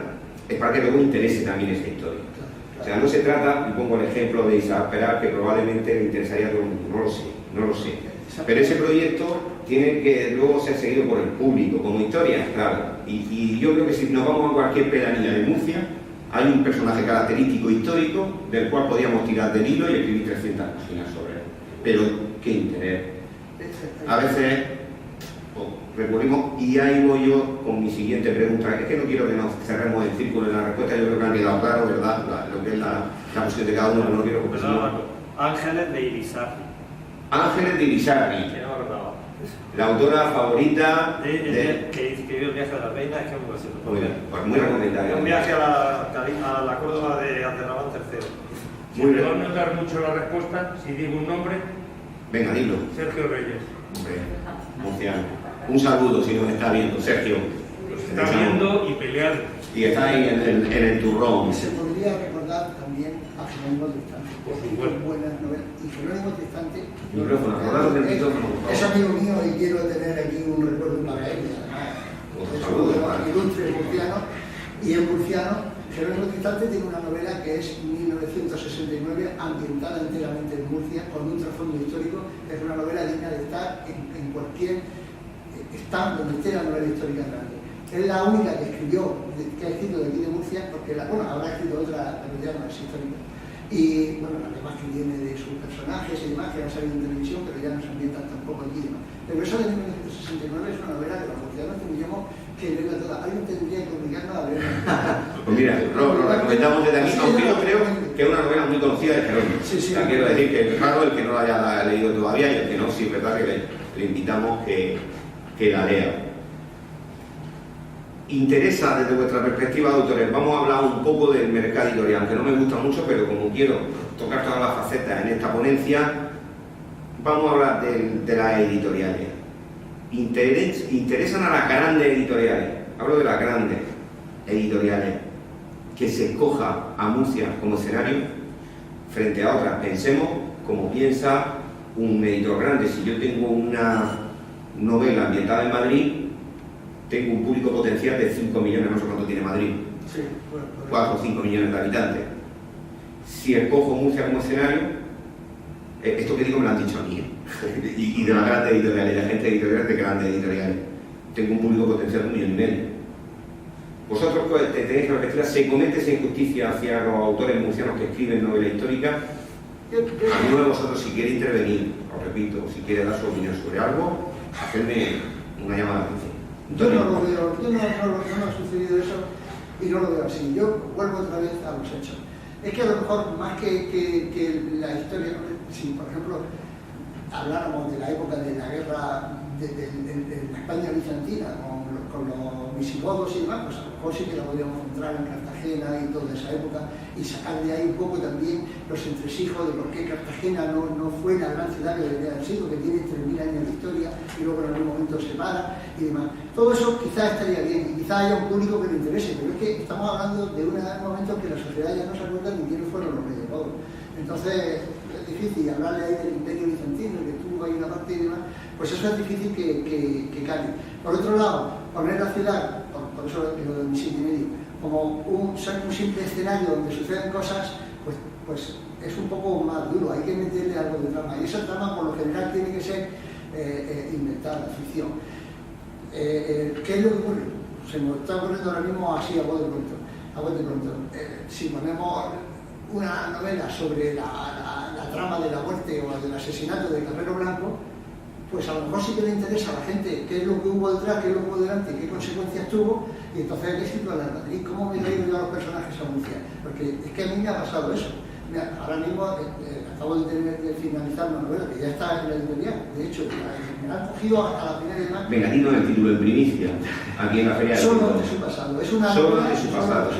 es para que luego interese también esta historia. O sea, no se trata, y pongo el ejemplo de Isasperal, que probablemente le interesaría a todo el mundo, no lo sé. Pero ese proyecto tiene que luego ser seguido por el público, como historia, claro. Y yo creo que si nos vamos a cualquier pedanía de Murcia, hay un personaje característico histórico del cual podríamos tirar del hilo y escribir 300 páginas sobre él. Pero, ¿qué interés? A veces recurrimos, y ahí voy yo con mi siguiente pregunta, es que no quiero que nos cerremos el círculo en la respuesta, yo creo que han quedado claro, ¿verdad? Lo que es la posición de cada uno, no quiero que Ángeles de Irisarri. Ángeles de Irisarri, la autora favorita que escribió El viaje de la reina, es que no lo sé. Pues muy recomendable. Un viaje a la Córdoba de Abderramán III. Si me va a notar mucho la respuesta, si digo un nombre. Venga, dilo. Sergio Reyes. Hombre, murciano. Un saludo si nos está viendo, Sergio. Los está viendo y peleando. Y está ahí en el turrón. Se podría recordar también a Jerónimo Tristán, por supuesto. Buenas novelas. Y Jerónimo Tristán es amigo mío y quiero tener aquí un recuerdo para él. Es un ilustre murciano, y es murciano. Jerónimo Tristán tiene una novela que es 1969, ambientada enteramente en Murcia, con un trasfondo histórico. Es una novela digna de estar en cualquier stand donde esté la novela histórica grande. Es la única que ha escrito de aquí de Murcia, porque habrá escrito otra, pero ya no es histórica. Y bueno, las demás que viene de sus personajes y demás, que han salido en televisión, pero ya no se ambientan tampoco aquí y demás. Pero eso de 1969 es una novela que los murcianos tendríamos que leerla toda. Alguien tendría que obligarnos a leerla. Pues mira, lo recomendamos desde aquí, aunque yo creo que es una novela muy conocida de Jerónimo. Sí. Quiero decir que es raro el que no la haya leído todavía, y el que no, sí es verdad que le invitamos que la lea. Interesa desde vuestra perspectiva de autores, vamos a hablar un poco del mercado editorial, aunque no me gusta mucho, pero como quiero tocar todas las facetas en esta ponencia, vamos a hablar de las editoriales. Interesan a las grandes editoriales, hablo de las grandes editoriales, que se escoja a Murcia como escenario frente a otras. Pensemos como piensa un editor grande. Si yo tengo una novela ambientada en Madrid, tengo un público potencial de 5 millones, no sé cuánto tiene Madrid, 4 o 5 millones de habitantes. si escojo Murcia como escenario, esto que digo me lo han dicho a mí, y de las grandes editoriales, la gente editorial de grandes editoriales. Tengo un público potencial de 1,5 millones. Vosotros tenéis que reflexionar, ¿se comete esa injusticia hacia los autores murcianos que escriben novela histórica? Alguno de vosotros, si quiere intervenir, os repito, si quiere dar su opinión sobre algo, hacerme una llamada de atención. Yo no lo veo, no ha sucedido eso y no lo veo así. Yo vuelvo otra vez a los hechos. Es que a lo mejor, más que la historia, si por ejemplo habláramos de la época de la guerra de la España bizantina con los visigodos y demás, pues a lo mejor sí que la podríamos encontrar en Cartagena y toda esa época y sacar de ahí un poco también los entresijos de por qué Cartagena no fue la gran ciudad que debería haber sido, que tiene 3.000 años de historia y luego en algún momento se para y demás. Todo eso quizás estaría bien y quizás haya un público que le interese, pero es que estamos hablando de un momento en que la sociedad ya no se acuerda ni quiénes fueron los reyes godos. Entonces es difícil hablarle ahí del imperio bizantino, que tuvo ahí una parte y demás, pues eso es difícil que cambie. Por otro lado, poner la ciudad, por eso lo de mi 7,5, como un simple escenario donde suceden cosas, pues es un poco más duro, hay que meterle algo de trama. Y esa trama por lo general tiene que ser inventada, ficción. ¿Qué es lo que ocurre? Se me está ocurriendo ahora mismo así a bote pronto. Si ponemos una novela sobre la trama de la muerte o del asesinato de Carrero Blanco, pues a lo mejor sí que le interesa a la gente qué es lo que hubo detrás, qué es lo que hubo delante, qué consecuencias tuvo, y entonces hay que situar en Madrid. ¿Cómo me he traído yo a los personajes a Murcia? Porque es que a mí me ha pasado eso. Mira, ahora mismo acabo de finalizar una novela que ya está en la editorial. De hecho, me la han cogido a la primera y demás. Venga, dinos el título en primicia, aquí en la feria. Solo de su pasado. Es una solo novela de su pasado,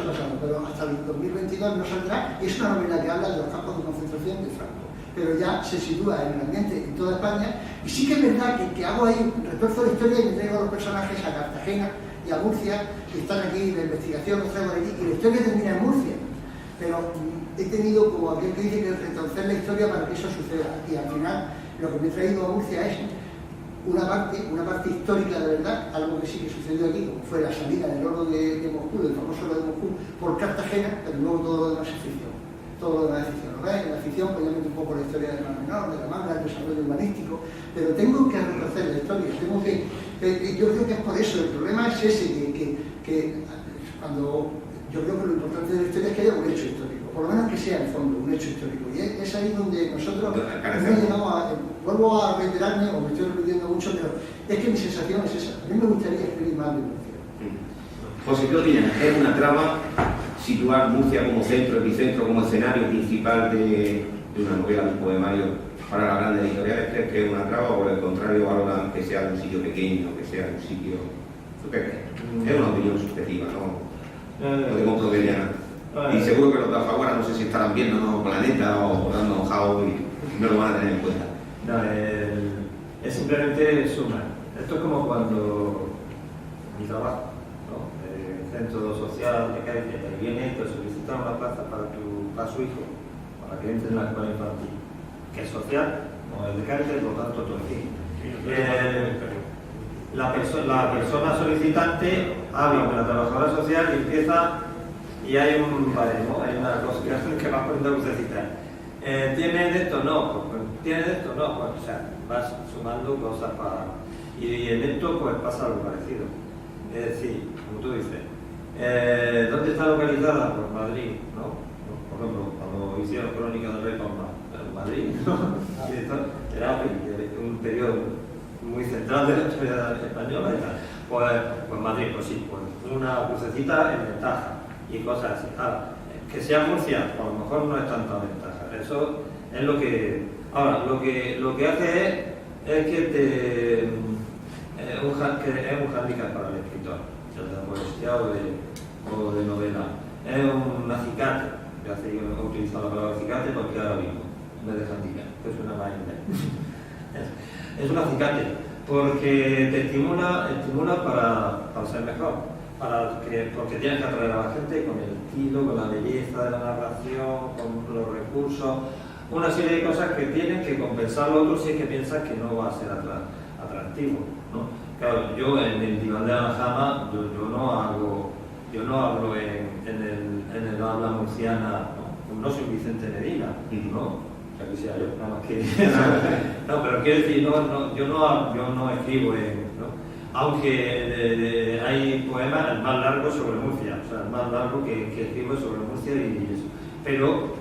pero hasta el 2022 no saldrá. Y es una novela que habla de los campos de concentración de Franco, pero ya se sitúa en el ambiente en toda España. Y sí que es verdad que hago ahí, retuerzo la historia y me traigo a los personajes a Cartagena y a Murcia, que están aquí, la investigación los traigo aquí, y la historia termina en Murcia. Pero he tenido, como aquel que dice, que retorcer la historia para que eso suceda. Y al final, lo que me he traído a Murcia es una parte histórica de verdad, algo que sí que sucedió aquí, como fue la salida del oro de Moscú, del famoso oro de Moscú, por Cartagena, pero luego todo lo demás es ficción. Todo lo demás es ficción. En la ficción, pues ya meto un poco la historia del Mar Menor, de la Manga, el desarrollo urbanístico, pero tengo que reconocer la historia, yo creo que es por eso, el problema es ese, que cuando yo creo que lo importante de la historia es que haya un hecho histórico, por lo menos que sea en fondo un hecho histórico, y es ahí donde nosotros no llegamos a, vuelvo a reiterarme, o me estoy repitiendo mucho, pero es que mi sensación es esa, a mí me gustaría escribir más de Murcia. José, ¿qué opinas? ¿Es una trama situar Murcia como centro, epicentro, como escenario principal de una novela, de un poemario para las grandes editoriales? ¿Crees que es una trama o por el contrario valoran que sea un sitio pequeño, que sea un sitio... ¿Tú qué crees? Es una opinión subjetiva, no te comprometería nada. Y seguro que los de Alfaguara no sé si estarán viendo ¿no? Planeta o dando Jao y no lo van a tener en cuenta. No, es simplemente sumar. Esto es como cuando mi trabajo, centro social de Cádiz, que viene a solicitar una plaza para su hijo, para que entre en la escuela infantil, que es social, como el de Cádiz, por lo tanto, todo aquí. La persona solicitante habla con la trabajadora social y empieza, y hay un baremo, hay una cosa que va poniendo lucecitas. ¿Tiene de esto? No. ¿Tiene de esto? No. Pues, o sea, vas sumando cosas para... Y en esto pues pasa algo parecido. Es decir, como tú dices, ¿dónde está localizada? Pues Madrid, ¿no? Por ejemplo, cuando hicieron Crónica del Rey Palma, Madrid, ¿no? Era un periodo muy central de la historia española y tal. Pues Madrid, pues sí, pues una crucecita en ventaja y cosas así. Ahora, que sea Murcia, pues a lo mejor no es tanta ventaja. Eso es lo que... Ahora, lo que hace es que es un hándicap para el escritor, ya sea poesía o de novela. Es un acicate, yo he utilizado la palabra acicate porque ahora mismo, en vez de hándicap, que suena más inglés. Es un acicate, porque te estimula para ser mejor, porque tienes que atraer a la gente con el estilo, con la belleza de la narración, con los recursos, una serie de cosas que tienen que compensar lo otro si es que piensas que no va a ser atractivo, ¿no? Claro, yo en el diván de Alhama, yo no hablo en el habla murciana, ¿no? como no soy Vicente Medina, ¿no? O sea, que sea yo, nada más que... no, pero quiero decir, yo no escribo ¿no? Aunque hay poemas, el más largo sobre Murcia, o sea, el más largo que escribo es sobre Murcia y eso. Pero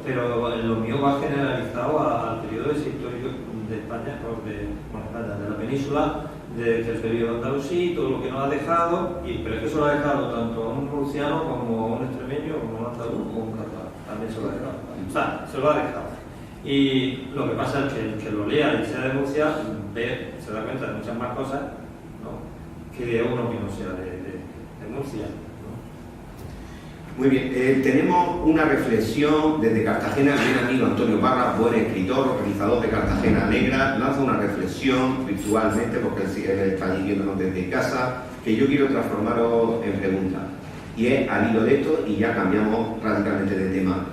lo mío va generalizado al periodo histórico de España, de la península, del periodo andalusí, todo lo que nos ha dejado, pero es que eso lo ha dejado tanto a un murciano como a un extremeño, como a un andaluz, como a un catalán, también se lo ha dejado. O sea, se lo ha dejado. Y lo que pasa es que el que lo lea y sea de Murcia, se da cuenta de muchas más cosas, ¿no? Que uno que no sea de Murcia. Muy bien, tenemos una reflexión desde Cartagena, mi amigo Antonio Parra, buen escritor, organizador de Cartagena Negra, lanza una reflexión virtualmente, porque él está allí viéndonos desde casa, que yo quiero transformaros en pregunta. Y es al hilo de esto, y ya cambiamos radicalmente de tema.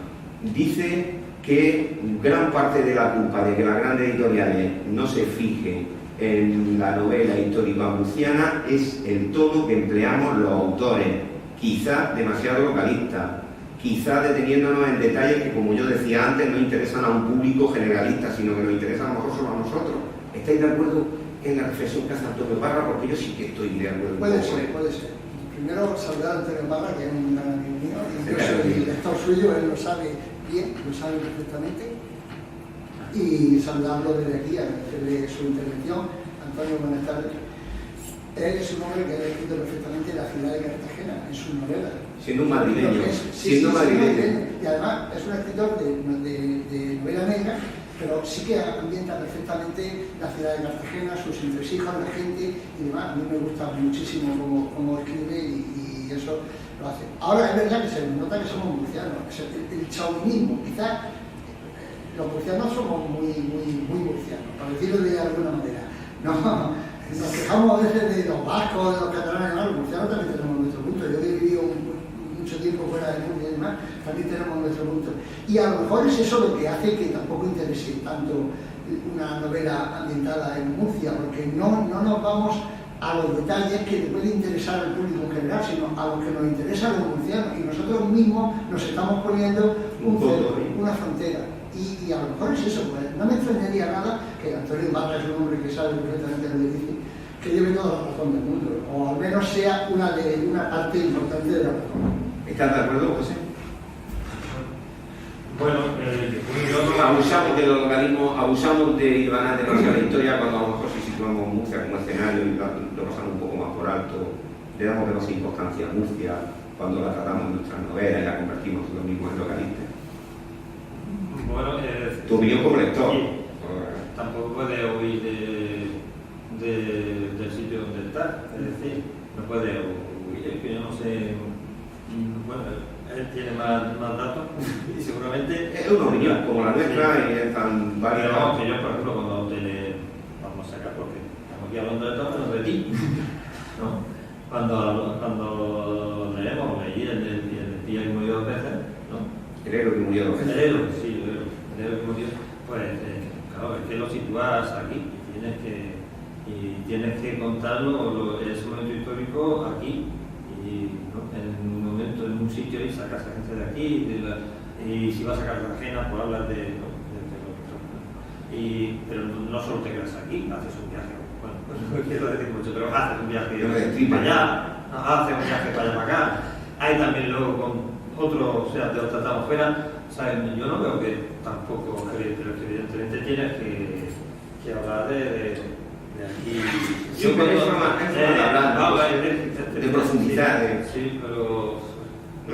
Dice que gran parte de la culpa de que las grandes editoriales no se fijen en la novela histórica murciana es el tono que empleamos los autores, quizás demasiado localista, quizás deteniéndonos en detalles que, como yo decía antes, no interesan a un público generalista, sino que nos interesan a lo mejor solo a nosotros. ¿Estáis de acuerdo en la reflexión que hace Antonio Parra? Porque yo sí que estoy de acuerdo. Puede ser. Primero, saludar a Antonio Parra, que es un gran amigo mío, y yo soy el lector suyo, él lo sabe bien, lo sabe perfectamente, y saludarlo desde aquí, agradecerle su intervención. Antonio, buenas tardes. Él es un hombre que ha escrito perfectamente la ciudad de Cartagena en sus novelas. Siendo un madrileño. Siendo madrileño. Y además es un escritor de novela negra, pero sí que ambienta perfectamente la ciudad de Cartagena, sus entresijos, la gente y demás. A mí me gusta muchísimo cómo escribe y eso lo hace. Ahora es verdad que se nota que somos murcianos. El chauvinismo, quizás los murcianos somos muy murcianos, para decirlo de alguna manera. No. Nos quejamos a veces de los vascos, de los catalanes, los murcianos también tenemos nuestro punto. Yo he vivido mucho tiempo fuera de Murcia y demás, también tenemos nuestro punto. Y a lo mejor es eso lo que hace que tampoco interese tanto una novela ambientada en Murcia, porque no nos vamos a los detalles que le puede interesar al público en general, sino a lo que nos interesa a los murcianos. Y nosotros mismos nos estamos poniendo una frontera. Y a lo mejor es eso, pues no me extrañaría nada que Antonio Parra es un hombre que sabe perfectamente lo que dice, que lleve toda la razón del mundo, o al menos sea una parte importante de la razón. ¿Estás de acuerdo, José? Bueno, abusamos de los localismos, abusamos de hilvanar demasiado la historia cuando a lo mejor si situamos Murcia como escenario y lo pasamos un poco más por alto, le damos demasiada importancia a Murcia cuando la tratamos en nuestras novelas y la convertimos lo mismo en localista. Bueno, tu opinión como lector. Sí, tampoco puede huir del sitio donde está, es decir, no puede huir, es que yo no sé, bueno, él tiene más datos y seguramente... Es una opinión como la nuestra y es tan válida. Pero vamos, que yo, por ejemplo, cuando vamos a sacar, porque estamos aquí hablando de todo menos de ti, ¿no? Cuando leemos, leí el día que murió 2 veces, ¿no? El héroe que murió 2 veces. El héroe que murió, pues claro, es que lo sitúas aquí y tienes que contarlo, ese momento histórico aquí, y ¿no? En un momento, en un sitio, y sacas a gente de aquí, y si vas a Cartagena, pues hablas de pero no solo te quedas aquí, haces un viaje, bueno, no quiero decir mucho, pero haces un viaje para allá, haces un viaje para allá para acá. Hay también luego con otro, o sea, te lo tratamos fuera, ¿sabes? Yo no veo que tampoco, pero que evidentemente tienes que hablar de aquí. Sí, pero es forma de profundizar. Sí, pero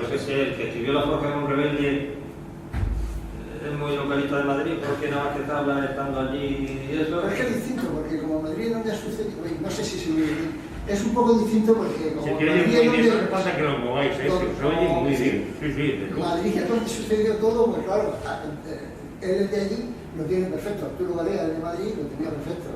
que sé, el que escribió La Forja de un Rebelde es muy localista de Madrid, porque nada más que está estando allí y eso. Pero es que es distinto, porque como Madrid no te sucede, no sé si se me es un poco distinto porque como Madrid es donde... ¿Qué pasa que lo mováis esto? Se oye muy bien. Sí. Madrid es donde sucedió todo, pues claro, él de allí lo tiene perfecto. Arturo Galea, de Madrid, lo tenía perfecto.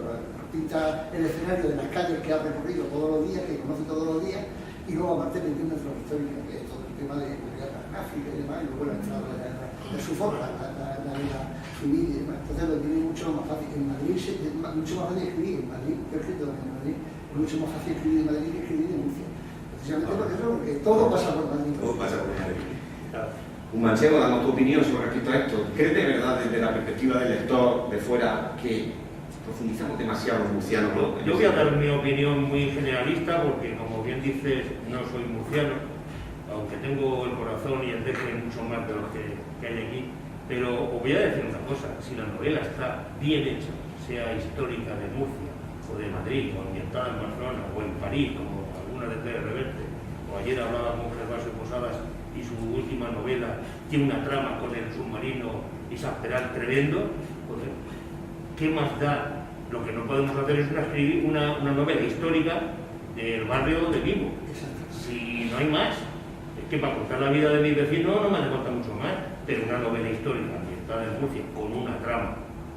Pinta el escenario de las calles que ha recorrido todos los días, que conoce todos los días, y luego aparte le entiende nuestra histórica, que es todo el tema de la África y demás, y luego la entrada de su forma, su vida y demás. Entonces lo tiene mucho más fácil. En Madrid, mucho más fácil escribir en Madrid, yo he escrito en Madrid. Es mucho más fácil escribir en Madrid que escribir en Murcia. Precisamente por eso, porque todo pasa por Madrid. Todo pasa por Madrid. Claro. Un manchego, damos tu opinión sobre respecto a esto. ¿Crees de verdad, desde la perspectiva del lector de fuera, que profundizamos demasiado los murcianos? Yo voy a dar mi opinión muy generalista porque, como bien dices, no soy murciano, aunque tengo el corazón y el deje mucho más de los que hay aquí. Pero os voy a decir una cosa, si la novela está bien hecha, sea histórica de Murcia, o de Madrid, o ambientada en Barcelona, o en París, como alguna de Pérez Reverte, o ayer hablaba con Gervasio Posadas y su última novela tiene una trama con el submarino y Samperal tremendo, pues, ¿qué más da? Lo que no podemos hacer es escribir una novela histórica del barrio donde vivo. Si no hay más, es que para contar la vida de mis vecinos no me hace falta mucho más, pero una novela histórica ambientada en Murcia con una trama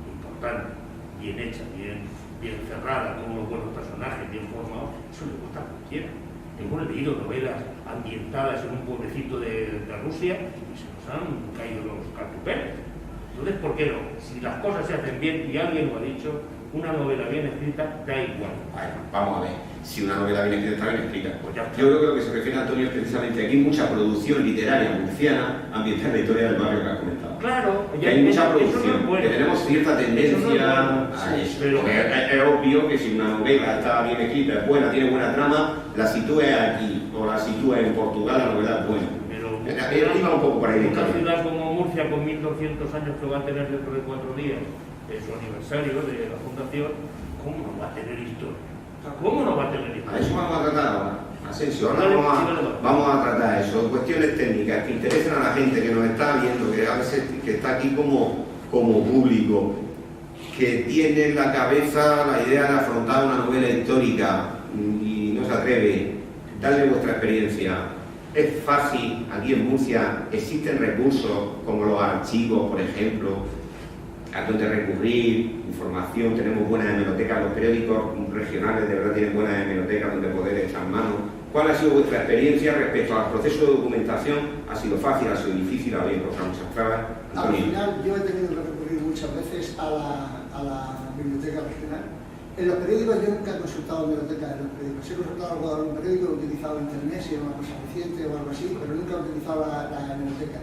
importante, bien hecha, bien cerrada, con unos buenos personajes, bien formados, eso le gusta a cualquiera. Hemos leído novelas ambientadas en un pueblecito de Rusia y se nos han caído los cartupeles. Entonces, ¿por qué no? Si las cosas se hacen bien, y alguien lo ha dicho, una novela bien escrita da igual. Bueno, vamos a ver, si una novela bien escrita está bien escrita. Pues ya está. Yo creo que lo que se refiere a Antonio es precisamente aquí hay mucha producción literaria murciana ambientada en la historia del barrio que has comentado. Claro, Que hay mucha producción, no es bueno. que tenemos cierta tendencia Eso no es bueno. a eso. Pero Porque es obvio que si una novela está bien escrita, es buena, tiene buena trama, la sitúe aquí o la sitúe en Portugal, la novela es buena. Pero Iba un poco por ahí. una ciudad como Murcia, con 1200 años que va a tener dentro de 4 días, su aniversario de la fundación, ¿cómo no va a tener historia? ¿Cómo no va a tener A historia? eso vamos a tratar ahora, Asensio. Ahora vamos a tratar eso, cuestiones técnicas que interesen a la gente que nos está viendo, que a veces que está aquí como público, que tiene en la cabeza la idea de afrontar una novela histórica y no se atreve. Darle vuestra experiencia. Es fácil, aquí en Murcia existen recursos como los archivos, por ejemplo, a donde recurrir, información, tenemos buenas hemerotecas, los periódicos regionales de verdad tienen buenas hemerotecas donde poder echar mano. ¿Cuál ha sido vuestra experiencia respecto al proceso de documentación? ¿Ha sido fácil, ha sido difícil, ha habido muchas trabas? Al final yo he tenido que recurrir muchas veces a la biblioteca regional. En los periódicos yo nunca he consultado bibliotecas en los periódicos. He consultado algún periódico, he utilizado internet, si era una cosa reciente o algo así, pero nunca he utilizado la biblioteca.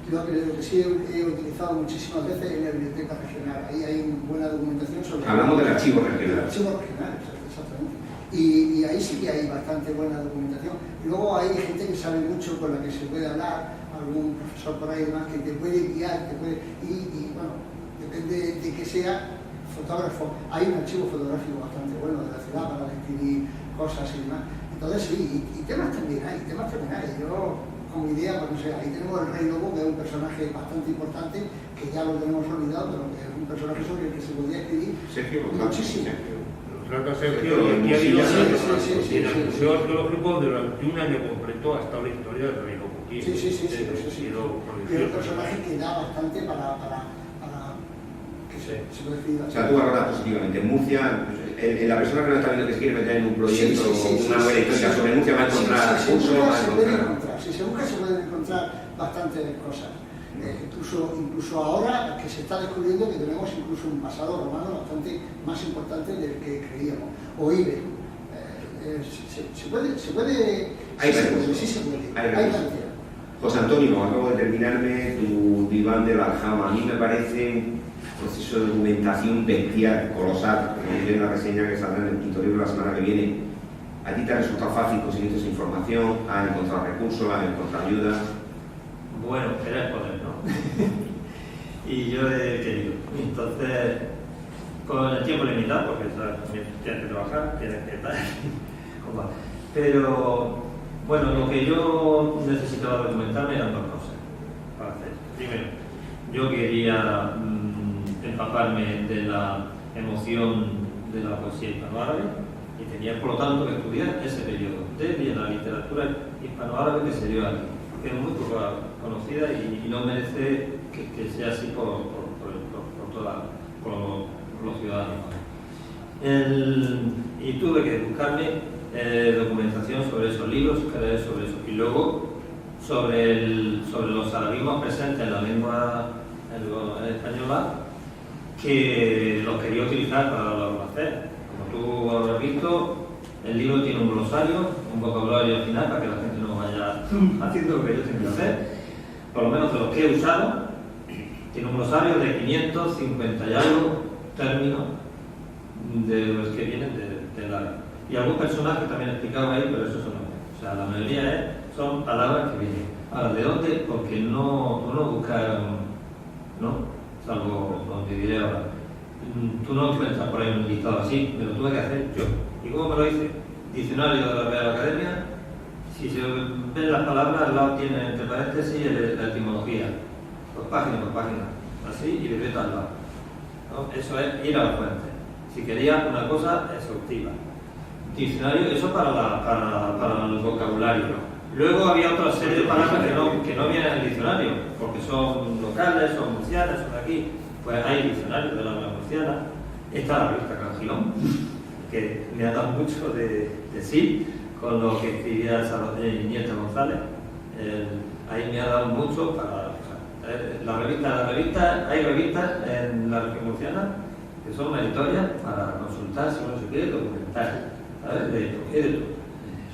Lo que sí he utilizado muchísimas veces es la biblioteca regional. Ahí hay buena documentación sobre... Hablamos del archivo regional. El archivo regional, exactamente. Y ahí sí que hay bastante buena documentación. Y luego hay gente que sabe mucho con la que se puede hablar, algún profesor por ahí demás que te puede guiar, y bueno, depende de que sea fotógrafo. Hay un archivo fotográfico bastante bueno de la ciudad para escribir cosas y demás. Entonces sí, y temas también hay, Yo, con mi idea, pues no sé, ahí tenemos el Rey Lobo, que es un personaje bastante importante, que ya lo tenemos olvidado, pero que es un personaje sobre el que se podía escribir muchísimo. Trata Sergio, y aquí ha habido en el Museo Arqueológico durante un año completo ha estado la historia del Rey Lobo. Sí. Y es un personaje que da bastante para que se puede escribir. O sea, tú valoras positivamente. Murcia, la persona que nos está viendo que se quiere meter en un proyecto, una novela histórica sobre Murcia, va a encontrar recursos, va a encontrar... Si se busca, se pueden encontrar bastantes cosas. Incluso ahora que se está descubriendo que tenemos incluso un pasado romano bastante más importante del que creíamos. O Ibe. Se puede. Hay recursos. Sí se puede. Hay recursos. José Antonio, acabo de terminarme tu diván de Aljama. A mí me parece un proceso de documentación bestial, colosal, como dice en la reseña que saldrá en el quinto libro la semana que viene. ¿A ti te ha resultado fácil conseguir esa información? ¿Has encontrado recursos? ¿Has encontrado ayuda? Bueno, querer poder, ¿no? Y yo he querido. Entonces, con el tiempo limitado, porque también tienes que trabajar, tienes que estar. Pero, bueno, lo que yo necesitaba documentarme eran dos cosas para hacer. Primero, yo quería empaparme de la emoción de la poesía hispanoárabe y tenía, por lo tanto, que estudiar ese periodo de la literatura hispanoárabe que se dio aquí, que es muy poco conocida y no merece que sea así por los ciudadanos. Y tuve que buscarme documentación sobre esos libros, sobre eso, y luego sobre los arabismos presentes en la lengua española que los quería utilizar para lo hacer. Como tú habrás visto, el libro tiene un glosario, un vocabulario al final para que la gente no vaya haciendo lo que yo tengo que hacer. por lo menos de los que he usado, tiene un glosario de 550 y algo términos de los que vienen del árabe. Y algún personaje también explicado ahí, pero eso son no. O sea, la mayoría son palabras que vienen. Ahora, ¿de dónde? Porque no busca, ¿no? Salvo donde diré ahora. Tú no encuentras por ahí un listado así, me lo tuve que hacer yo. ¿Y cómo me lo hice? Diccionario de la Real Academia. Si se ven las palabras, al lado tiene entre paréntesis la etimología. Por página, así, y libreta al lado, ¿no? Eso es ir a la fuente. Si quería una cosa exhaustiva. Diccionario, eso para el vocabulario. Luego había otra serie de palabras que no vienen en el diccionario, porque son locales, son murcianas, son de aquí. Pues hay diccionarios de la lengua murciana. Está la revista Cangilón, que me ha dado mucho de sí con lo que escribía Nieto González. Ahí me ha dado mucho para hay revistas en la región murciana que son meritorias para consultar si uno se quiere documentar, ¿sabes? De todo.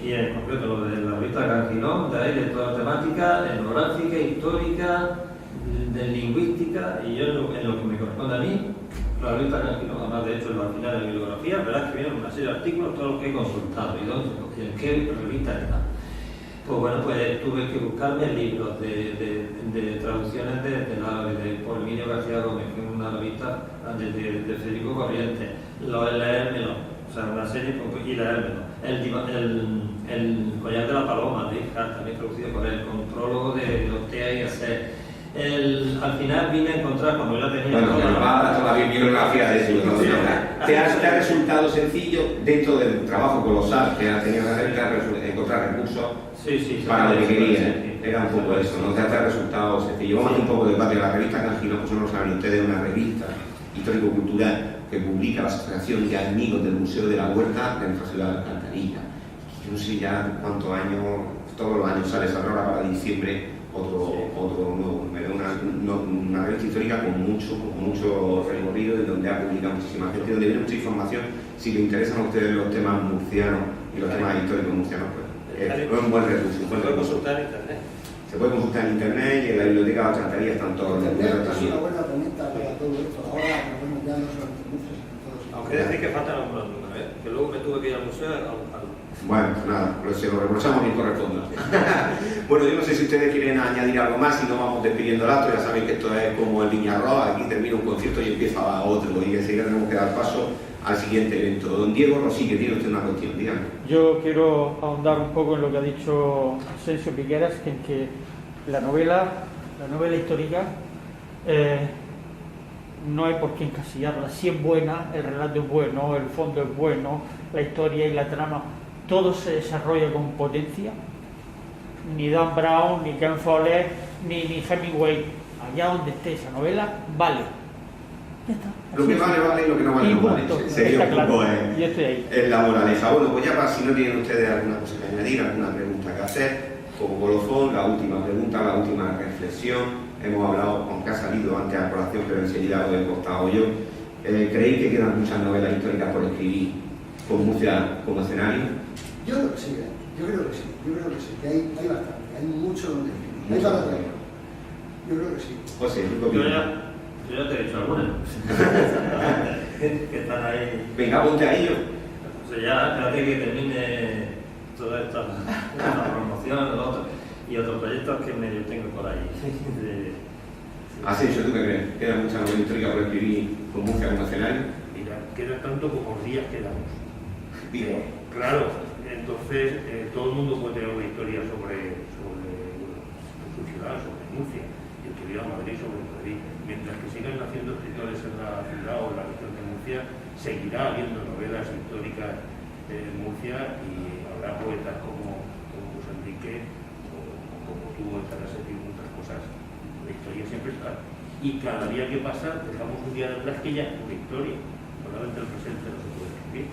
Y en concreto lo de la revista Cangilón, de ahí de toda temática etnográfica, histórica, de lingüística, y yo en lo que me corresponde a mí, la revista Cangilón, además de hecho al final de la bibliografía, verás que vienen una serie de artículos, todos los que he consultado y en qué revista está. Pues bueno, pues tuve que buscarme libros de traducciones del árabe, de Emilio García Gómez, que es una revista de Federico Corrientes, leérmelo, o sea, una serie, y leérmelo. El collar de la paloma, de Iscar, también traducido por él, con prólogo de Ortega y Gasset. Al final vine a encontrar, cuando ya tenía... Bueno, que nos va a dar toda la bibliografía de eso. ¿No? ¿Te ha resultado sencillo, dentro del trabajo colosal que has tenido que encontrar recursos para lo que querías? Era un poco eso, ¿no? Te ha resultado sencillo. Vamos a hacer un poco de debate. La revista Cangilón, pues no lo saben ustedes, es una revista histórico-cultural que publica la Asociación de Amigos del Museo de la Huerta de nuestra ciudad de Alcantarilla. Yo no sé ya cuántos años, todos los años sale, saldrá ahora para diciembre otro nuevo número, una revista histórica con mucho recorrido, y donde ha publicado muchísima gente, donde viene mucha información. Si les interesan a ustedes los temas murcianos y los temas históricos murcianos, pues es un buen recurso. Se puede consultar en internet. Se puede consultar en internet, y en la biblioteca de Alcantarilla están todos los Internet libros es también. una buena herramienta para todo esto. Ahora, bueno, ya no solamente muchos, sino todos. Aunque decir que faltan algunos números, que luego me tuve que ir al museo a buscarlo. Bueno, pues nada, pues se lo reprochamos bien corresponde. Bueno, yo no sé si ustedes quieren añadir algo más, si no vamos despidiendo el acto. Ya saben que esto es como el Viñarroa, aquí termina un concierto y empieza otro, y enseguida tenemos que dar paso al siguiente evento. Don Diego Rosí, que tiene usted una cuestión, dígame. Yo quiero ahondar un poco en lo que ha dicho Asensio Piqueras, que la novela histórica no hay por qué encasillarla. Si es buena, el relato es bueno, el fondo es bueno, la historia y la trama, todo se desarrolla con potencia. Ni Dan Brown, ni Ken Follett, ni Hemingway, allá donde esté esa novela, vale. Ya está. Lo que vale y lo que no vale no vale. Sería un poco yo estoy ahí. En la moraleja. Bueno, pues ya para, si no tienen ustedes alguna cosa que añadir, alguna pregunta que hacer, como colofón, la última pregunta, la última reflexión. Hemos hablado, aunque ha salido antes a colación, pero enseguida lo he cortado yo. ¿Creéis que quedan muchas novelas históricas por escribir con Murcia como escenario? Yo creo que sí, que hay bastante, hay mucho donde escribir. Hay para todo. Yo creo que sí. José, ¿tú qué opinas? Yo ya te he dicho algunas. que están ahí. Venga, ponte ahí yo. O sea, ya, espérate que termine toda esta promoción y otros proyectos que medio tengo por ahí. Asensio, ¿tú qué crees? ¿Queda mucha novela histórica por escribir con Murcia como escenario? Mira, queda tanto como días quedamos. Digo, Claro, entonces todo el mundo puede tener una historia sobre su ciudad, sobre Murcia, y el que viva en Madrid sobre Madrid. Mientras que sigan naciendo escritores en la ciudad o en la región de Murcia, seguirá habiendo novelas históricas en Murcia, y habrá poetas como José Enrique o como tú, estarás en muchas cosas. La historia siempre está. Y cada día que pasa, dejamos un día detrás que ya es una historia. Solamente el presente no se puede escribir.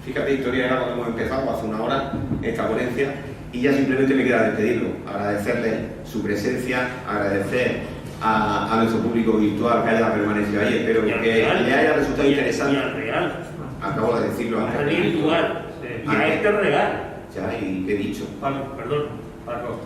fíjate, historia era cuando hemos empezado hace una hora esta ponencia, y ya simplemente me queda despedirlo, agradecerle su presencia, agradecer a nuestro público virtual que haya permanecido ahí, espero que le haya resultado interesante. Y al real. Acabo de decirlo antes. Al virtual. Y a este real. Ya, y he dicho. Perdón. Paco,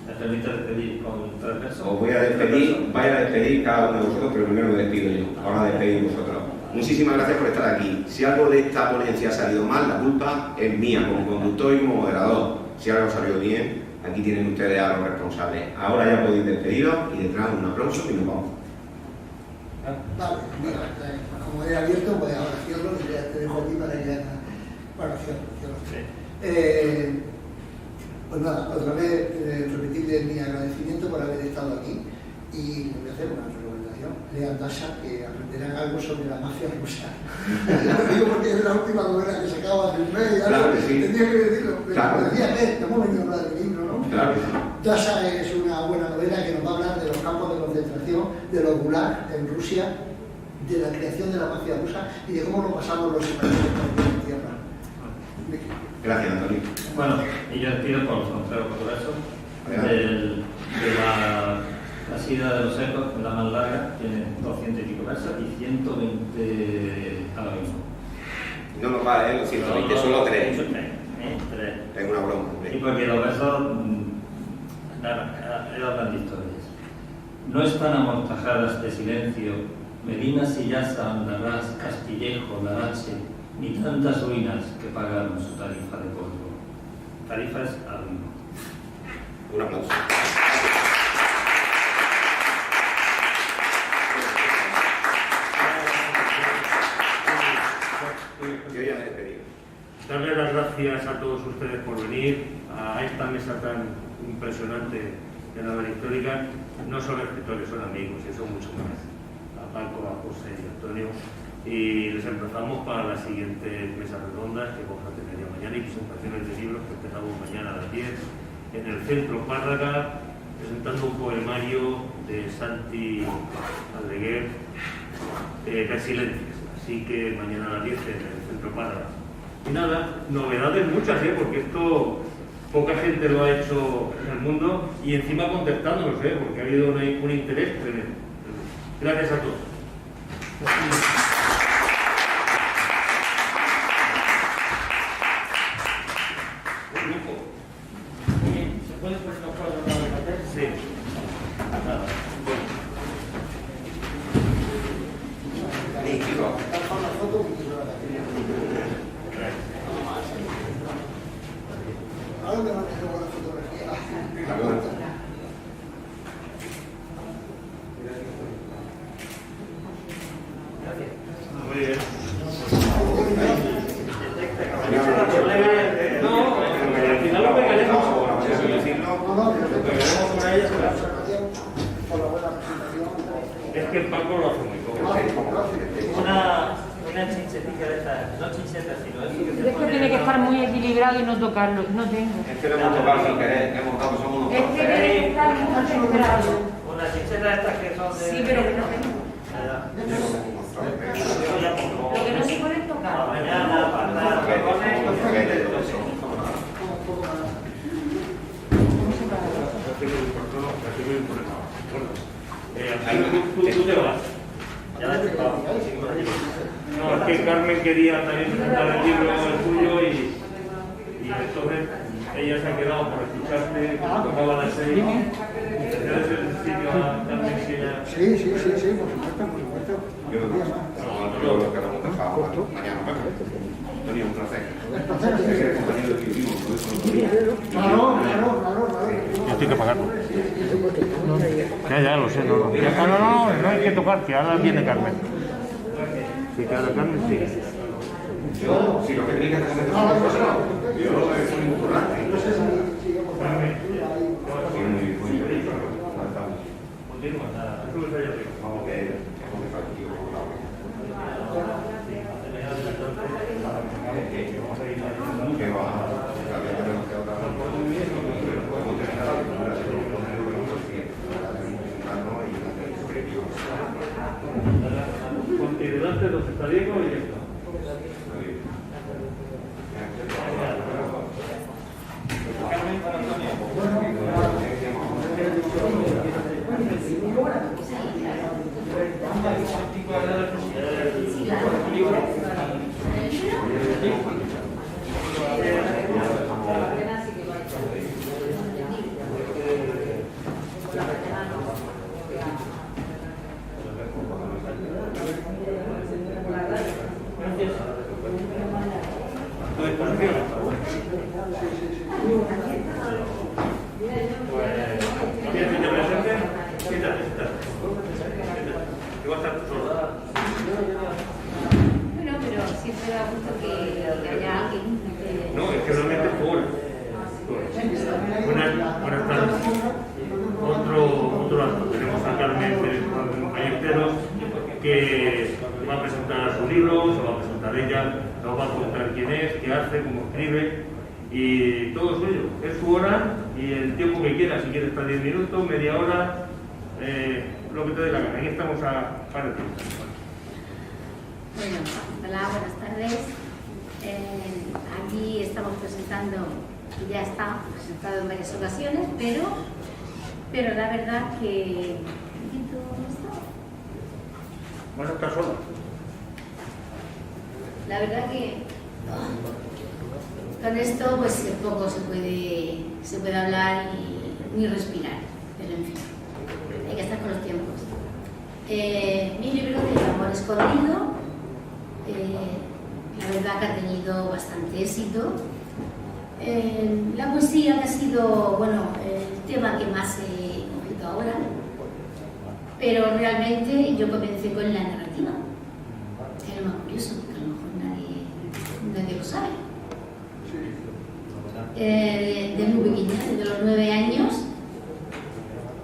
¿Me permite despedir con 3 versos? Os voy a despedir, vaya a despedir cada uno de vosotros, pero primero me despido yo. Ahora despedid vosotros. Muchísimas gracias por estar aquí. Si algo de esta ponencia ha salido mal, la culpa es mía como conductor y como moderador. Si algo ha salido bien, aquí tienen ustedes a los responsables. Ahora ya podéis despediros y detrás un aplauso y nos vamos. Vale, mira, como he abierto, pues ahora cierro y ya te dejo a ti para que hagas. Bueno, cierro. Sí. Pues nada, otra vez repetirle mi agradecimiento por haber estado aquí y les voy a hacer una recomendación. Lean Dasha, que aprenderán algo sobre la mafia rusa. Lo digo porque es la última novela que sacaba del mes y Claro que sí. tendría que decirlo. Pero Claro. como decía, hemos venido a hablar del libro, ¿no? Claro que sí. Dasha es una buena novela que nos va a hablar de los campos de concentración, de los gulag en Rusia, de la creación de la mafia rusa y de cómo lo pasamos los españoles en tierra. Gracias, Antonio. Bueno, y yo despido con los 3 o 4 versos de la Sida de los Ecos, la más larga, tiene 200 y pico versos y 120 ahora mismo. No nos vale, los 120, solo 3. 3. Es una broma. Y porque los versos hablan de historias. No están amortajadas de silencio, Medina Sillasa, Andarrás, Castillejo, Larache, ni tantas ruinas que pagaron su tarifa de polvo. Tarifa es arriba. Un aplauso. Yo ya me he despedido. Darle las gracias a todos ustedes por venir a esta mesa tan impresionante de la Novela Histórica. No son escritores, son amigos y son mucho más. A Paco, a José y a Antonio. Y les emplazamos para las siguientes mesas redondas que vamos a tener ya mañana y presentaciones de libros que empezamos mañana a las 10 en el Centro Párraga, presentando un poemario de Santi Aldeguer, Silencios. Así que mañana a las 10 en el Centro Párraga. Y nada, novedades muchas, porque esto poca gente lo ha hecho en el mundo y encima contestándonos, porque ha habido un interés tremendo. Gracias a todos. ¿Se puede poner los cuadros de la papel? Sí. Nada. Ahora me van a hacer buena fotografía. Muy bien. No, al final lo pegaremos. Por la buena presentación. Es que el Paco lo hace muy poco. Una chinchetica de estas, no chinchetas, sino eso que se Es que tiene que estar muy equilibrado y no tocarlo, no tengo. Es que lo hemos tocado sin querer, hemos dado, somos unos Es que tiene que estar muy equilibrado. Una chincheta de estas que son de... Sí, pero que no tengo. Lo que no se puede tocar. Mañana, pasado, tú te vas. Ya la he chupado. No, es que Carmen quería también presentar el libro tuyo y entonces ella se ha quedado por escucharte, que tocaba las 6. ¿Tienes el sitio a Carmen si ella... Sí, por supuesto. Yo lo que hemos dejado mañana. Antonio, un placer. Eres compañero de escribimos, por eso Claro. Yo estoy que pagarlo. Ya lo sé, no hay que tocar, que ahora viene Carmen. Sí, que ahora Carmen sí. Yo, si lo que tenéis que hacer es una cosa, yo soy muy importante. Continúa, nada. Vamos a ver, hemos dejado aquí un lado. Que va a tenemos que hablar. Podemos terminar la lectura, pero Considerante los estadios y esto. siempre da gusto que haya alguien. No, es que realmente es hora. Buenas tardes. Otro acto. Tenemos a Carmen Ballesteros, que va a presentar su libro, se va a presentar ella, nos va a contar quién es, qué hace, cómo escribe, y todo suyo. Es su hora y el tiempo que quiera, si quiere estar 10 minutos, media hora, lo que te dé la gana. Aquí estamos para ti. Bueno, hola, buenas tardes. Aquí estamos presentando, que ya está presentado en varias ocasiones, pero la verdad que... Bueno, está sola. La verdad que con esto pues poco se puede hablar ni respirar, pero en fin, hay que estar con los tiempos. Mi libro de Amor Escondido, la verdad que ha tenido bastante éxito. La poesía ha sido, bueno, el tema que más he cogido ahora, pero realmente yo comencé con la narrativa, que es lo más curioso, porque a lo mejor nadie lo sabe. De muy pequeña, desde los 9 años,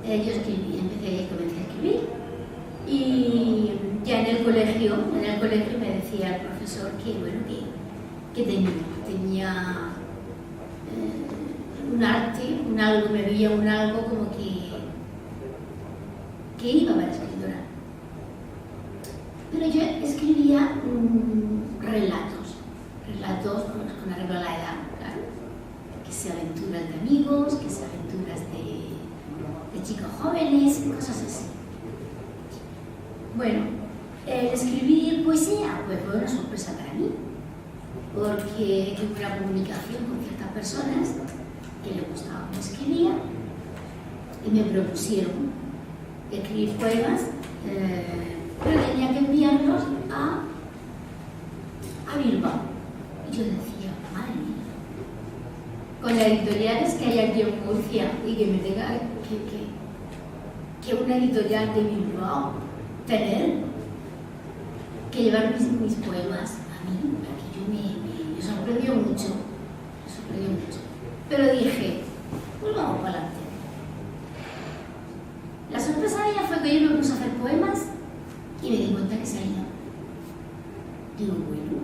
yo escribí, comencé a escribir, y ya en el colegio me decía el profesor que, bueno, que tenía un arte, un algo, me veía un algo como que iba para escritora. Pero yo escribía relatos con arreglo a la edad, claro, que sean aventuras de amigos, que sean aventuras de chicos jóvenes, cosas así. Bueno, escribir poesía pues fue una sorpresa para mí, porque tuve una comunicación con ciertas personas que les gustaba cómo escribía y me propusieron escribir poemas, pero tenía que enviarlos a Bilbao. Y yo decía, madre mía, con las editoriales que hay aquí en Murcia y que me tenga que una editorial de Bilbao tener que llevar mis poemas a mí, porque me sorprendió mucho, pero dije, pues vamos para adelante. La sorpresa de ella fue que yo me puse a hacer poemas y me di cuenta que salía. Digo, bueno,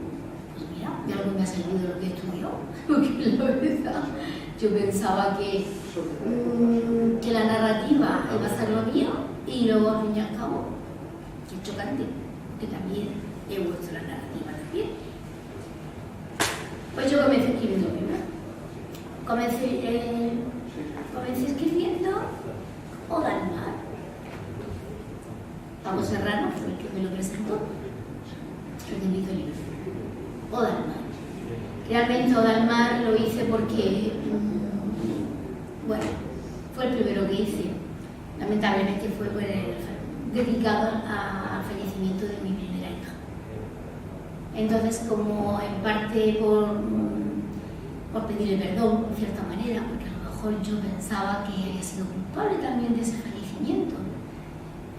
pues mira, de algo me ha servido lo que he estudiado, porque la verdad yo pensaba que la narrativa iba a ser lo mío y luego al fin y al cabo, que chocante, que también he vuelto la narrativa también. Pues yo comencé escribiendo primero. Comencé escribiendo Oda al mar. Pablo Serrano fue el que me lo presentó, el que me hizo el libro. Oda al mar. Realmente Oda al mar lo hice porque, bueno, fue el primero que hice. Lamentablemente fue dedicado al fallecimiento de mi primera hija. Entonces, como en parte por pedirle perdón, en cierta manera, porque a lo mejor yo pensaba que había sido culpable también de ese fallecimiento.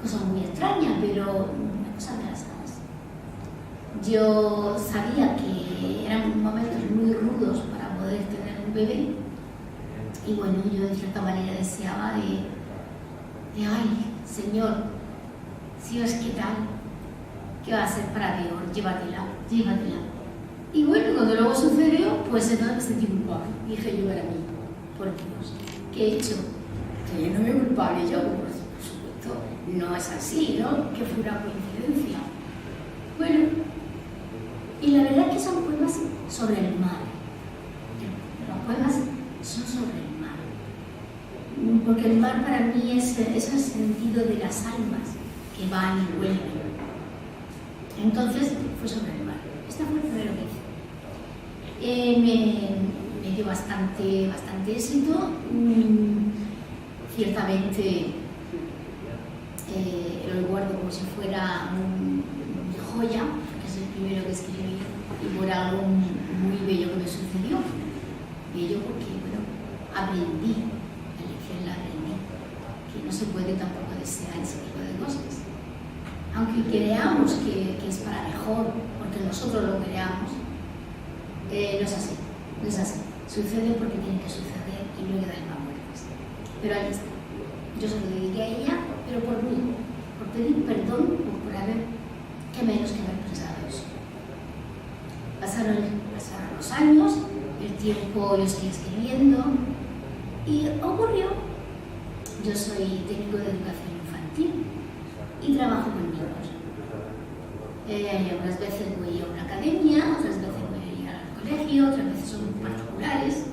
Cosa muy extraña, pero una cosa de las cosas. Yo sabía que eran momentos muy rudos para poder tener un bebé, y bueno, yo de cierta manera deseaba de ay, Señor, si es que tal, ¿qué va a ser para peor? Llévatela. Y bueno, cuando luego sucedió, pues entonces me sentí culpable. Dije yo para mí, por Dios, ¿qué he hecho? Que yo no me culpable, yo, por supuesto, no es así, ¿no? Que fue una coincidencia. Bueno, y la verdad es que son poemas sobre el mar. Los poemas son sobre el mar. Porque el mar para mí es el sentido de las almas que van y vuelven. Entonces fue sobre el mar. Este fue el primero que hice. Me dio bastante éxito. Ciertamente lo guardo como si fuera una joya, que es el primero que escribí, y por algo muy bello que me sucedió. Bello porque, bueno, aprendí, la lección la aprendí, que no se puede tampoco desear ese tipo de cosas. Aunque creamos que es para mejor, porque nosotros lo creamos, no es así, no es así. Sucede porque tiene que suceder y no le dan más vueltas. Pero ahí está. Yo se lo dediqué a ella, pero por mí, por pedir perdón por haber, que menos que haber pensado eso. Pasaron los años, el tiempo, yo seguí escribiendo y ocurrió. Yo soy técnico de educación infantil y trabajo con niños. Unas veces voy a una academia, otras veces voy al colegio, otras veces son particulares.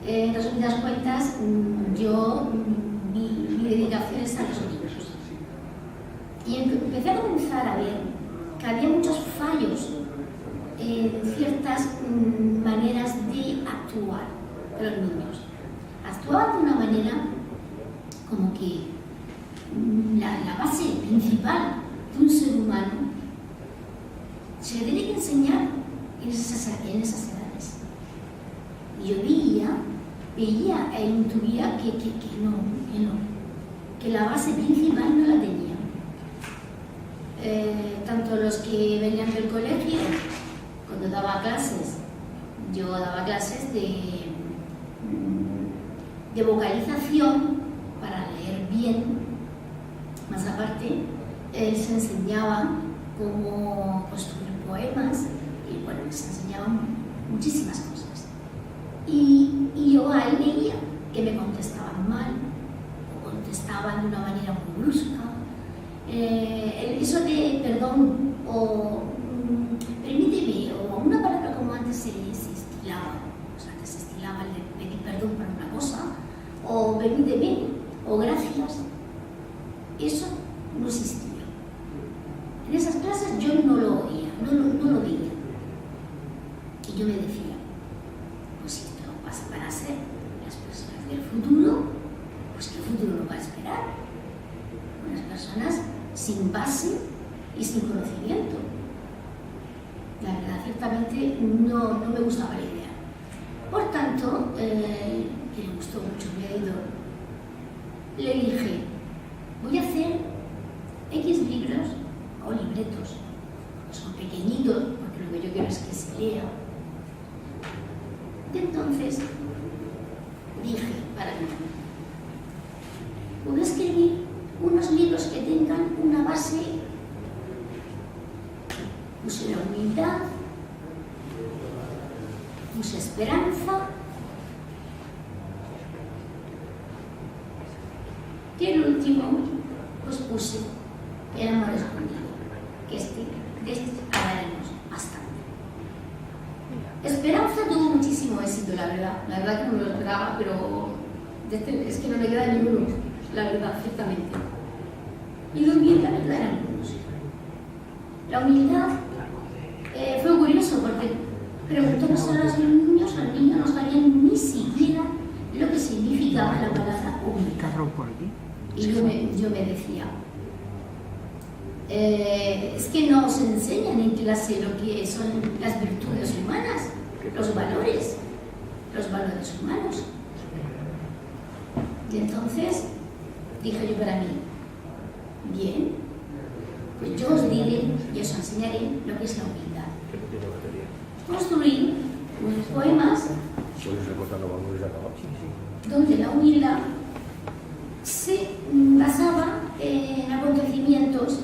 En resumidas cuentas, mi dedicación es a los niños. Y empecé a comenzar a ver que había muchos fallos en ciertas maneras de actuar de los niños. Actuaban de una manera como que la base principal de un ser humano se le tiene que enseñar en esas edades. Y yo veía e intuía que la base principal no la tenía. Tanto los que venían del colegio, cuando daba clases, yo daba clases de vocalización para leer bien, más aparte se enseñaba cómo construir poemas y bueno, se enseñaban muchísimas cosas. Y yo ahí veía que me contestaban mal, o contestaban de una manera muy brusca. Eso de perdón o permíteme, o una palabra como antes se estilaba, o sea, que se estilaba el de pedir perdón para una cosa, o permíteme, o gracias, eso no existía. En esas clases yo no lo oía, no lo veía. Y yo me decía, pues si esto van a ser las personas del futuro, pues ¿qué futuro nos va a esperar? Unas personas sin base y sin conocimiento. La verdad, ciertamente no me gustaba la idea. Por tanto, que le gustó mucho mi oído, le dije, voy a hacer X libros o libretos. Son pequeñitos, porque lo que yo quiero es que se lea. Y entonces dije para mí, voy a escribir unos libros que tengan una base, puse la humildad, puse esperanza, y el último pues puse el amor escondido, que de este hablaremos bastante. Esperanza tuvo muchísimo éxito, la verdad que no me lo esperaba, pero es que no me queda ninguno, la verdad, ciertamente. Y la humildad me quedaron algunos. La humildad fue curioso porque preguntamos a los niños no sabían ni siquiera lo que significaba la palabra humildad. Y yo me decía, es que no se enseñan en clase lo que son las virtudes humanas, los valores humanos. Y entonces dije yo para mí, bien, pues yo os diré y os enseñaré lo que es la humildad. Construí unos poemas donde la humildad se basaba en acontecimientos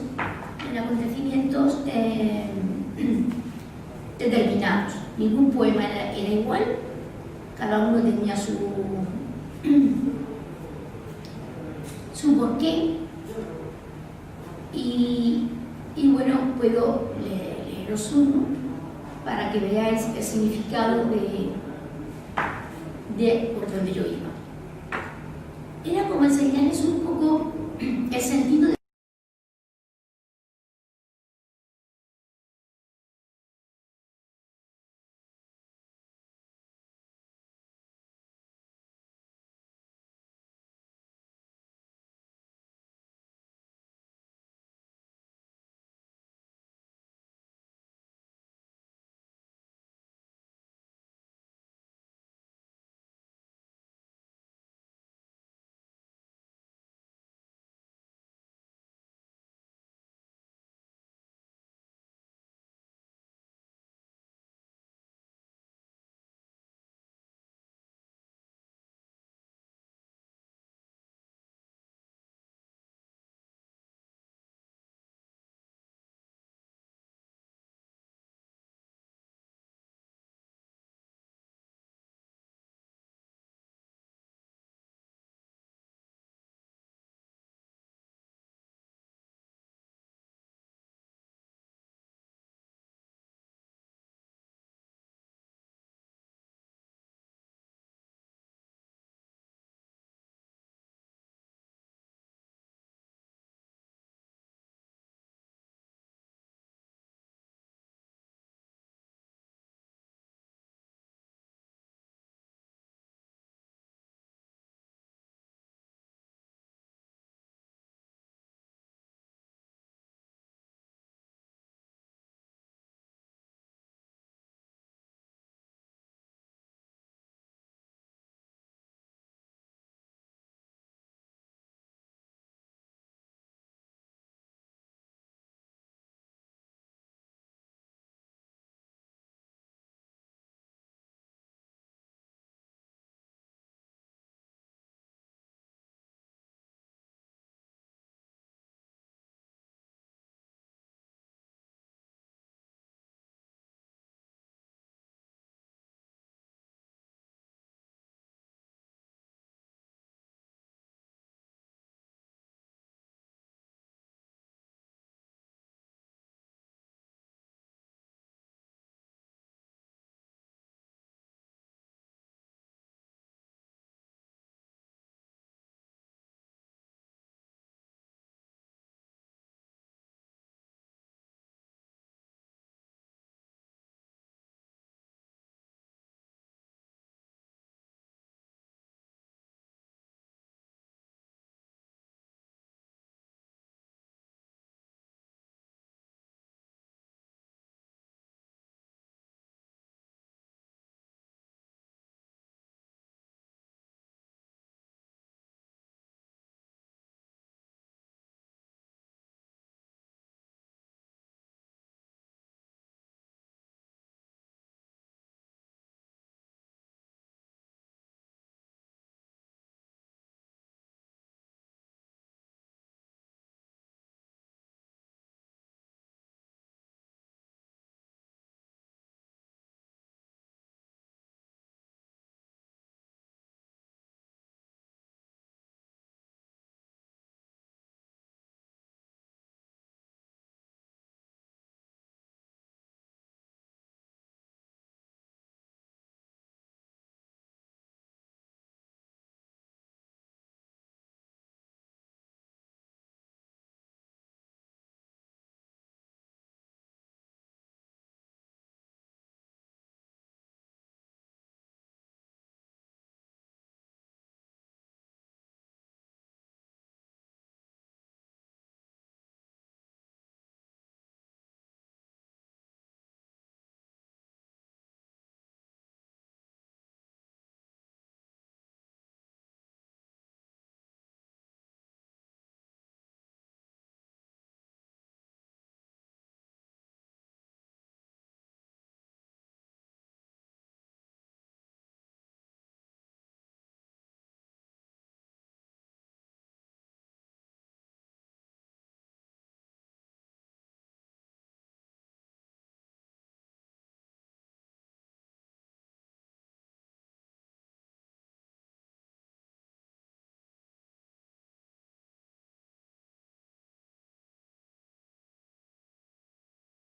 determinados. Ningún poema era igual, cada uno tenía su porqué. Y bueno, puedo leeros uno para que veáis el significado de por donde yo iba. Era como enseñarles un poco el sentido de